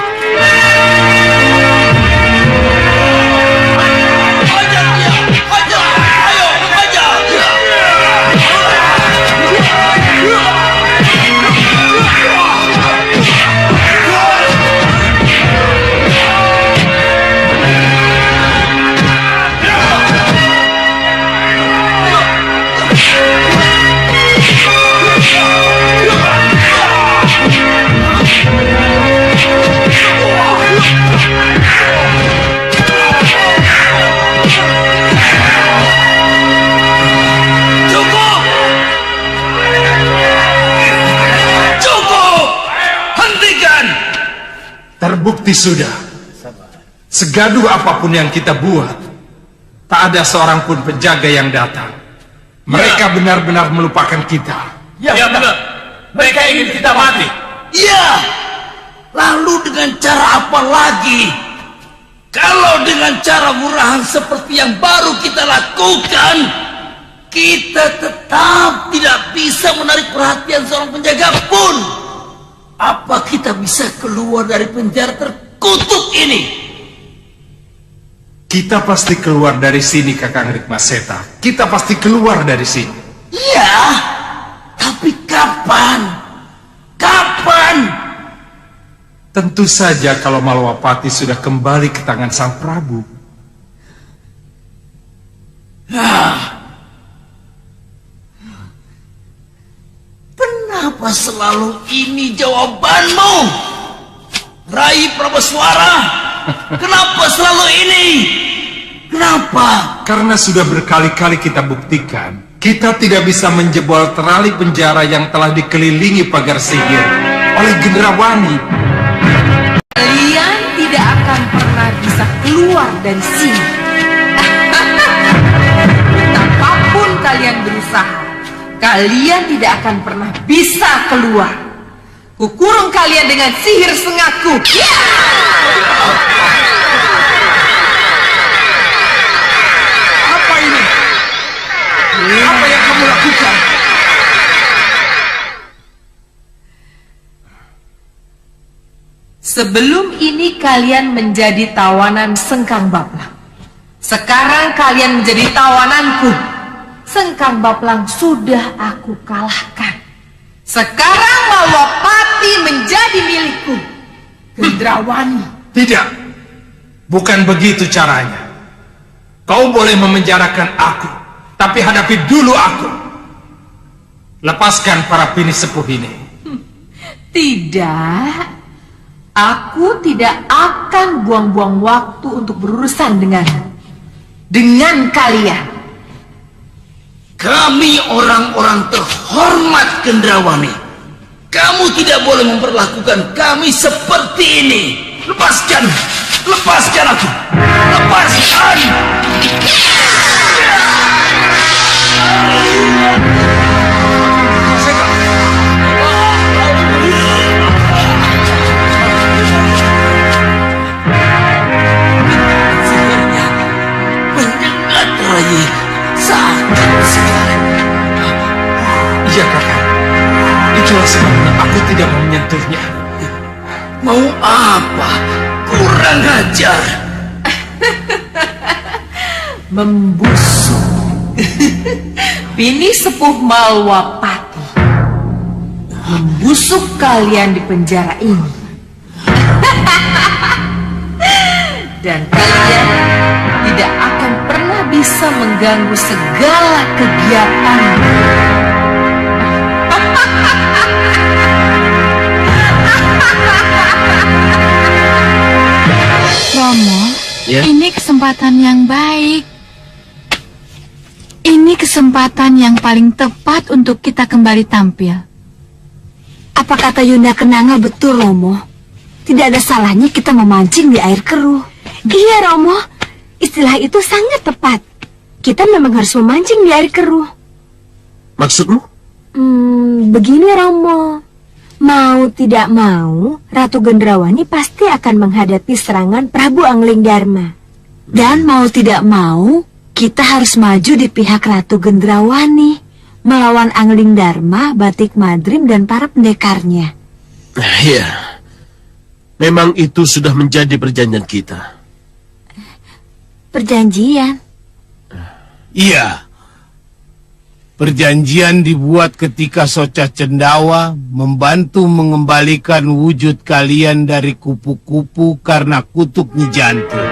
Speaker 1: Terbukti sudah. Segaduh apapun yang kita buat, tak ada seorang pun penjaga yang datang. Mereka benar-benar melupakan kita.
Speaker 6: Ya benar. Mereka ingin kita mati.
Speaker 5: Ya. Lalu dengan cara apa lagi? Kalau dengan cara murahan seperti yang baru kita lakukan, kita tetap tidak bisa menarik perhatian seorang penjaga pun. Apa kita bisa keluar dari penjara terkutuk ini?
Speaker 1: Kita pasti keluar dari sini, Kakang Rikmaseta. Kita pasti keluar dari sini.
Speaker 5: Iya, tapi kapan? Kapan?
Speaker 1: Tentu saja kalau Malwapati sudah kembali ke tangan Sang Prabu.
Speaker 5: Kenapa selalu ini jawabanmu? Rai Prabeswara, kenapa selalu ini? Kenapa?
Speaker 1: Karena sudah berkali-kali kita buktikan, kita tidak bisa menjebol terali penjara yang telah dikelilingi pagar sihir oleh Gendrawani.
Speaker 4: Kalian tidak akan pernah bisa keluar dari sini. Betapapun kalian berusaha, kalian tidak akan pernah bisa keluar. Kukurung kalian dengan sihir sengaku.
Speaker 5: Apa ini? Apa yang kamu lakukan?
Speaker 4: Sebelum ini kalian menjadi tawanan Sengkang Baplang. Sekarang kalian menjadi tawananku. Sengkang Baplang sudah aku kalahkan. Sekarang Malwapati menjadi milikku. Gendrawani.
Speaker 1: Tidak, bukan begitu caranya. Kau boleh memenjarakan aku, tapi hadapi dulu aku. Lepaskan para bini sepuh ini.
Speaker 4: Tidak, aku tidak akan buang-buang waktu untuk berurusan dengan kalian.
Speaker 5: Kami orang-orang terhormat Gendrawani. Kamu tidak boleh memperlakukan kami seperti ini. Lepaskan! Lepaskan aku! Lepaskan! Sihirnya menyengat Rai. Sakit sekali.
Speaker 1: Iya, Kakak. Itulah sebabnya aku tidak mau menyentuhnya.
Speaker 5: Mau apa? Kurang ajar.
Speaker 4: Membusuk. Bini sepuh Malwapati. Membusuk kalian di penjara ini. Dan kalian tidak akan pernah bisa mengganggu segala kegiatan.
Speaker 7: Romo,
Speaker 12: Ya?
Speaker 7: ini kesempatan yang baik. Ini kesempatan yang paling tepat untuk kita kembali tampil.
Speaker 11: Apa kata Yunda Kenanga betul, Romo? Tidak ada salahnya kita memancing di air keruh. Iya, Romo. Istilah itu sangat tepat. Kita memang harus memancing di air keruh.
Speaker 13: Maksudmu?
Speaker 11: Begini, Romo. Mau tidak mau, Ratu Gendrawani pasti akan menghadapi serangan Prabu Angling Dharma. Dan mau tidak mau, kita harus maju di pihak Ratu Gendrawani, melawan Angling Dharma, Batik Madrim, dan para pendekarnya.
Speaker 13: Iya. Memang itu sudah menjadi perjanjian kita.
Speaker 11: Perjanjian?
Speaker 6: Iya. Perjanjian dibuat ketika Soca Cendawa membantu mengembalikan wujud kalian dari kupu-kupu karena kutuk Nyi Jantur.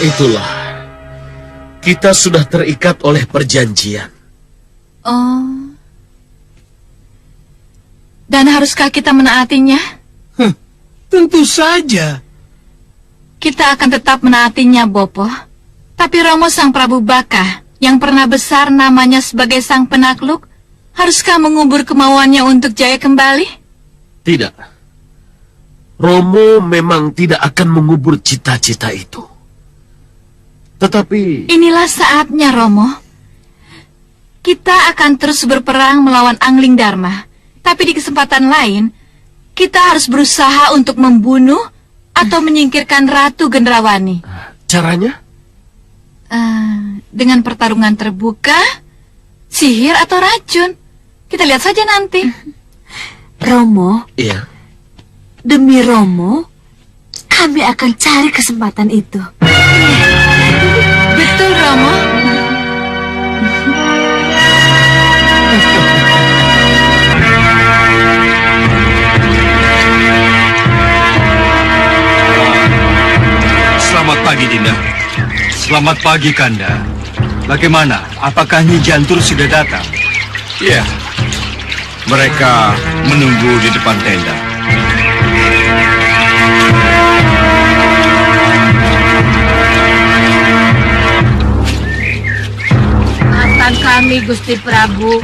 Speaker 13: Itulah. Kita sudah terikat oleh perjanjian.
Speaker 7: Oh. Dan haruskah kita menaatinya?
Speaker 6: Tentu saja.
Speaker 7: Kita akan tetap menaatinya, Bopo. Tapi Romo Sang Prabu Baka, yang pernah besar namanya sebagai Sang Penakluk, haruskah mengubur kemauannya untuk jaya kembali?
Speaker 13: Tidak. Romo memang tidak akan mengubur cita-cita itu. Tetapi...
Speaker 7: Inilah saatnya, Romo. Kita akan terus berperang melawan Angling Dharma. Tapi di kesempatan lain, kita harus berusaha untuk membunuh atau menyingkirkan Ratu Gendrawani.
Speaker 13: Caranya?
Speaker 7: Dengan pertarungan terbuka, sihir atau racun. Kita lihat saja nanti.
Speaker 11: Romo?
Speaker 13: Iya.
Speaker 11: Demi Romo, kami akan cari kesempatan itu.
Speaker 7: Betul, Romo.
Speaker 2: Selamat pagi, Dinda. Selamat pagi, Kanda. Bagaimana? Apakah Nyi Jantur sudah datang? Iya. Mereka menunggu di depan tenda.
Speaker 3: Maafkan kami, Gusti Prabu.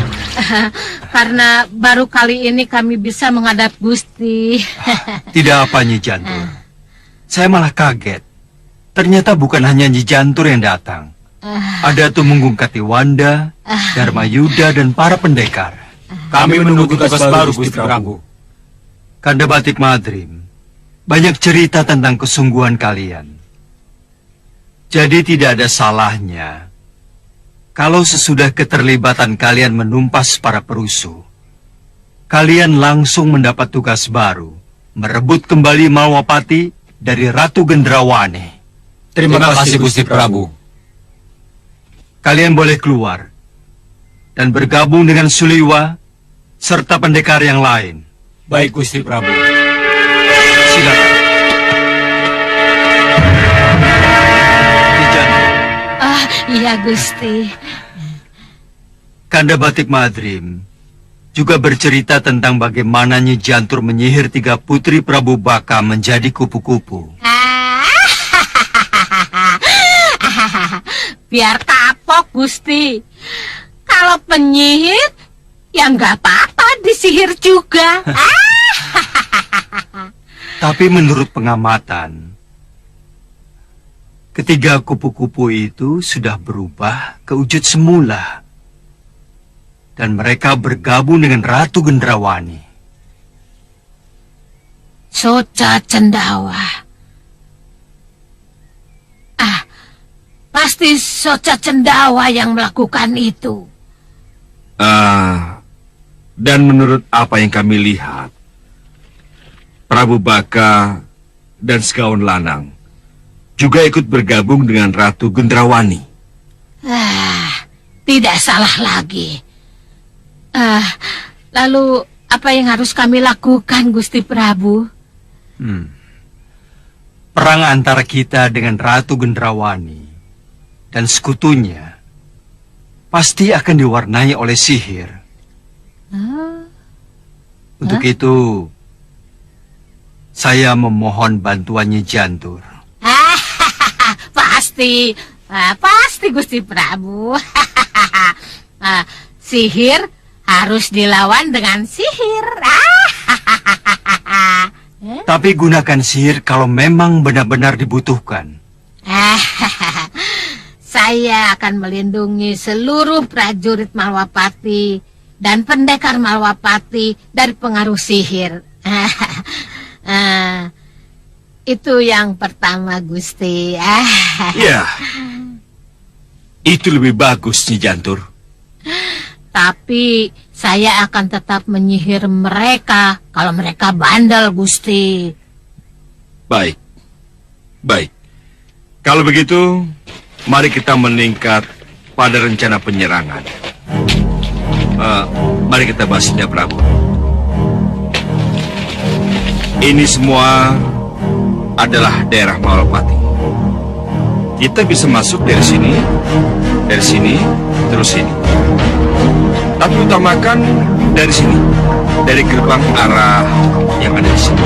Speaker 3: Karena baru kali ini kami bisa menghadap Gusti.
Speaker 2: Tidak apa, Nyi Jantur. Saya malah kaget. Ternyata bukan hanya Nyi Jantur yang datang. Ada Tumenggung Katiwanda, Dharma Yuda, dan para pendekar.
Speaker 8: Kami menunggu tugas baru, Gusti Prabu.
Speaker 2: Kanda Batik Madrim, banyak cerita tentang kesungguhan kalian. Jadi tidak ada salahnya kalau sesudah keterlibatan kalian menumpas para perusuh, kalian langsung mendapat tugas baru, merebut kembali Malwapati dari Ratu Gendrawani.
Speaker 8: Terima kasih, Gusti Prabu.
Speaker 2: Kalian boleh keluar dan bergabung dengan Suliwa serta pendekar yang lain.
Speaker 8: Baik, Gusti Prabu.
Speaker 2: Silakan.
Speaker 3: Iya, Gusti.
Speaker 2: Kanda Batik Madrim juga bercerita tentang bagaimana Nyi Jantur menyihir 3 putri Prabu Baka menjadi kupu-kupu.
Speaker 3: Biar kapok, Gusti. Kalau penyihir, ya nggak apa-apa disihir juga.
Speaker 2: Tapi menurut pengamatan,
Speaker 12: Ketiga kupu-kupu itu sudah berubah ke wujud semula. Dan mereka bergabung dengan Ratu Gendrawani.
Speaker 3: Soca Cendawa. Pasti Soca Cendawa yang melakukan itu.
Speaker 2: Dan menurut apa yang kami lihat, Prabu Baka dan Segawan Lanang juga ikut bergabung dengan Ratu Gendrawani.
Speaker 3: Tidak salah lagi. Lalu apa yang harus kami lakukan, Gusti Prabu?
Speaker 12: Perang antara kita dengan Ratu Gendrawani dan sekutunya pasti akan diwarnai oleh sihir. Untuk itu, saya memohon bantuannya Jantur.
Speaker 3: Pasti Gusti Prabu. Sihir harus dilawan dengan sihir.
Speaker 12: Tapi gunakan sihir kalau memang benar-benar dibutuhkan.
Speaker 3: Saya akan melindungi seluruh prajurit Malwapati dan pendekar Malwapati dari pengaruh sihir. Itu yang pertama, Gusti.
Speaker 2: Ya, itu lebih bagus, Nyi Jantur.
Speaker 3: Tapi saya akan tetap menyihir mereka kalau mereka bandel, Gusti.
Speaker 2: Baik. Kalau begitu, mari kita meningkat pada rencana penyerangan. Mari kita bahas ini, Prabu. Ini semua adalah daerah Malwapati. Kita bisa masuk dari sini, terus sini. Tapi utamakan dari sini, dari gerbang arah yang ada di sini.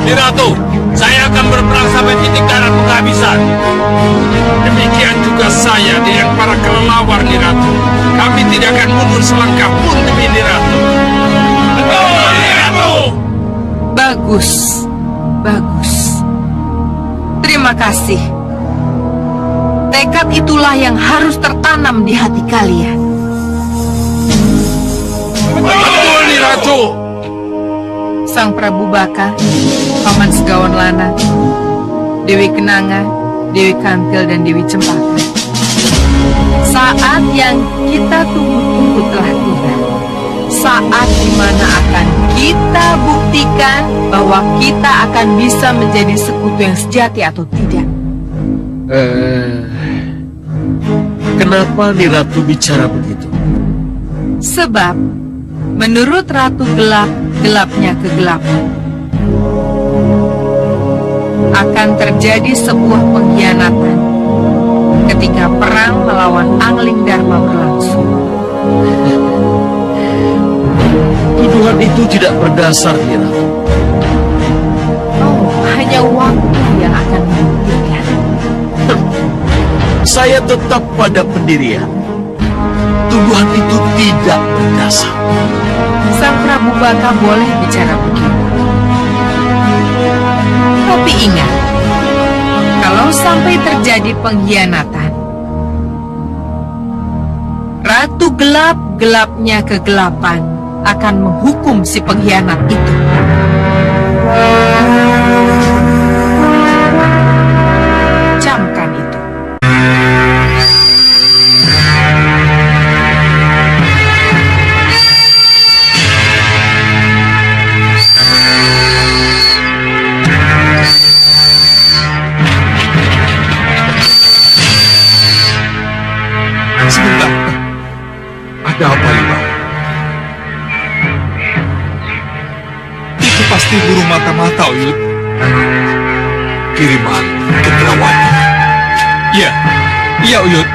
Speaker 6: Nyi Ratu, saya akan berperang sampai titik darah penghabisan.
Speaker 1: Demikian juga saya dengan para kelelawar, Nyi Ratu. Kami tidak akan mundur selangkah pun demi Nyi Ratu.
Speaker 6: Betul, Nyi Ratu.
Speaker 4: Bagus. Terima kasih. Tekad itulah yang harus tertanam di hati kalian.
Speaker 1: Betul, Nyi Ratu.
Speaker 4: Sang Prabu Baka, Paman Segawan Lanang, Dewi Kenanga, Dewi Kantil, dan Dewi Cempaka. Saat yang kita tunggu-tunggu telah tiba. Saat dimana akan kita buktikan bahwa kita akan bisa menjadi sekutu yang sejati atau tidak.
Speaker 13: Kenapa Nyi Ratu bicara begitu?
Speaker 4: Sebab menurut Ratu Gelap, gelapnya kegelapan. Akan terjadi sebuah pengkhianatan ketika perang melawan Angling Dharma berlangsung.
Speaker 13: Tuduhan itu tidak berdasar, Nyi Ratu.
Speaker 4: Hanya waktu yang akan membuktikan.
Speaker 13: Saya tetap pada pendirian. Tuduhan itu tidak berdasar.
Speaker 4: Sang Prabu Baka boleh bicara begitu. Tapi ingat, kalau sampai terjadi pengkhianatan, Ratu Gelap, gelapnya kegelapan, akan menghukum si pengkhianat itu. Camkan itu.
Speaker 2: Sebentar. Ada apa, Liwa? Itu pasti burung mata-mata, Uyut. Kiriman Gendrawani. Iya, Uyut.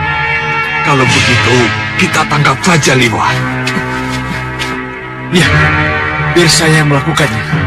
Speaker 2: Kalau begitu, kita tangkap saja, Liwa.
Speaker 8: Ya, biar saya yang melakukannya.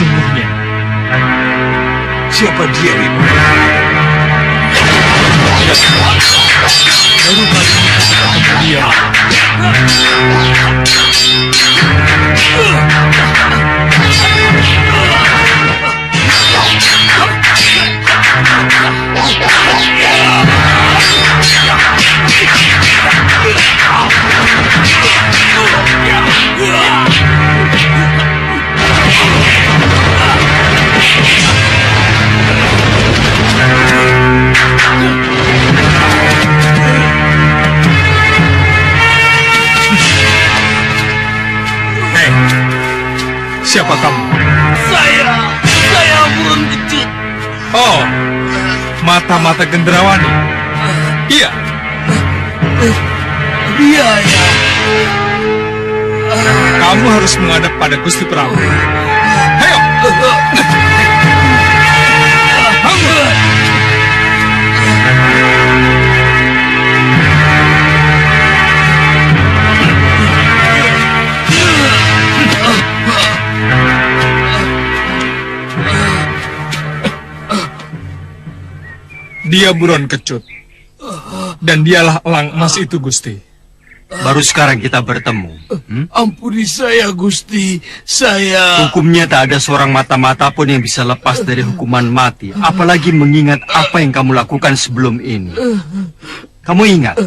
Speaker 1: sesungguhnya.
Speaker 10: Siapa dia, Ibu?
Speaker 1: Baru tadi ketemu dia. Siapa kamu?
Speaker 5: Saya Buron Kecut.
Speaker 1: Oh, mata-mata Gendrawani. Iya.
Speaker 5: Iya, ya.
Speaker 1: Kamu harus menghadap pada Gusti Prabu. Ayo. Dia Buron Kecut. Dan dialah elang emas itu, Gusti.
Speaker 12: Baru sekarang kita bertemu.
Speaker 5: Ampuni saya, Gusti. Saya...
Speaker 12: Hukumnya tak ada seorang mata-mata pun yang bisa lepas dari hukuman mati. Apalagi mengingat apa yang kamu lakukan sebelum ini. Kamu ingat?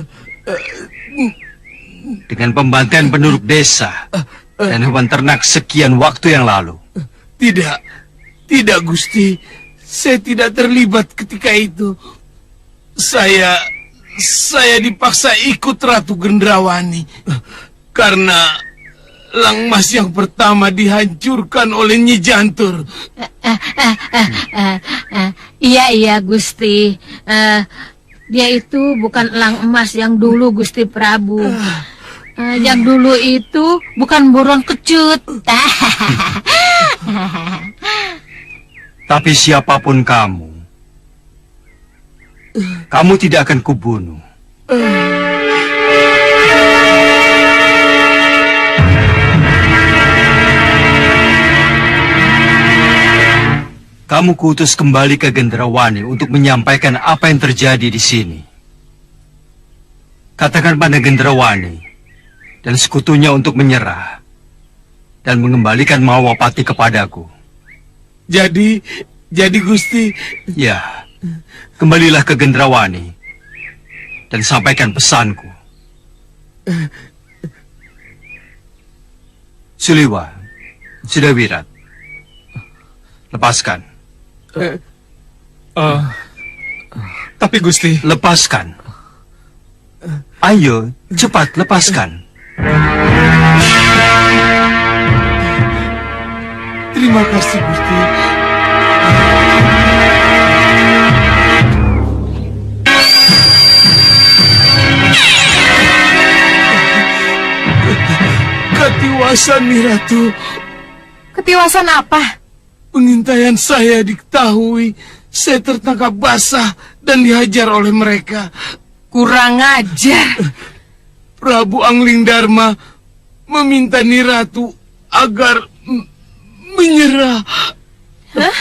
Speaker 12: Dengan pembantaian penduduk desa dan hewan ternak sekian waktu yang lalu.
Speaker 5: Tidak, Gusti. Saya tidak terlibat ketika itu. Saya dipaksa ikut Ratu Gendrawani karena elang emas yang pertama dihancurkan oleh Nyi Jantur.
Speaker 3: Iya, Gusti. Dia itu bukan elang emas yang dulu, Gusti Prabu. Yang dulu itu bukan Buron Kecut.
Speaker 12: Tapi siapapun kamu tidak akan kubunuh. Kamu kuutus kembali ke Gendrawani untuk menyampaikan apa yang terjadi di sini. Katakan pada Gendrawani dan sekutunya untuk menyerah dan mengembalikan Mahawapati kepadaku.
Speaker 5: Jadi Gusti...
Speaker 12: Ya, kembalilah ke Gendrawani dan sampaikan pesanku. Suliwa, Sudawirat, lepaskan.
Speaker 1: Tapi Gusti...
Speaker 12: Lepaskan. Ayo, cepat lepaskan.
Speaker 5: Terima kasih, Gusti. Ketiwasan, Nyi Ratu.
Speaker 4: Ketiwasan apa?
Speaker 5: Pengintaian saya diketahui. Saya tertangkap basah dan dihajar oleh mereka.
Speaker 4: Kurang ajar.
Speaker 5: Prabu Angling Dharma meminta Nyi Ratu agar menyerah.
Speaker 4: Hah?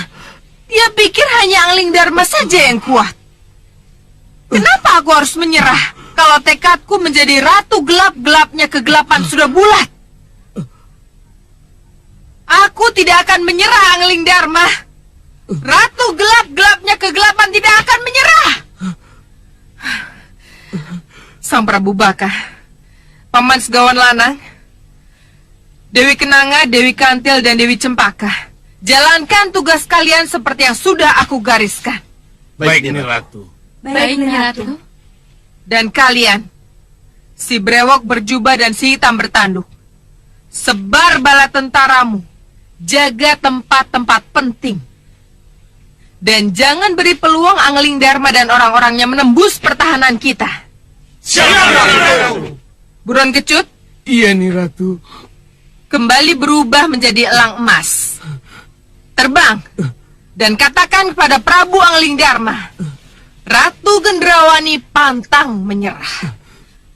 Speaker 4: Dia pikir hanya Angling Dharma saja yang kuat. Kenapa aku harus menyerah kalau tekadku menjadi ratu gelap-gelapnya kegelapan sudah bulat? Aku tidak akan menyerah, Angling Dharma. Ratu gelap-gelapnya kegelapan tidak akan menyerah. Sang Prabu Baka, Paman Segawan Lanang, Dewi Kenanga, Dewi Kantil, dan Dewi Cempaka, jalankan tugas kalian seperti yang sudah aku gariskan.
Speaker 5: Baik, Nyi Ratu.
Speaker 7: Baik, Nyi Ratu.
Speaker 4: Dan kalian, si brewok berjubah dan si hitam bertanduk, sebar bala tentaramu, jaga tempat-tempat penting. Dan jangan beri peluang Angling Dharma dan orang-orangnya menembus pertahanan kita.
Speaker 5: Siap.
Speaker 4: Buron Kecut?
Speaker 5: Iya, Nyi Ratu.
Speaker 4: Kembali berubah menjadi elang emas. Terbang dan katakan kepada Prabu Angling Dharma, Ratu Gendrawani pantang menyerah.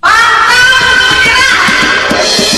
Speaker 4: Pantang menyerah!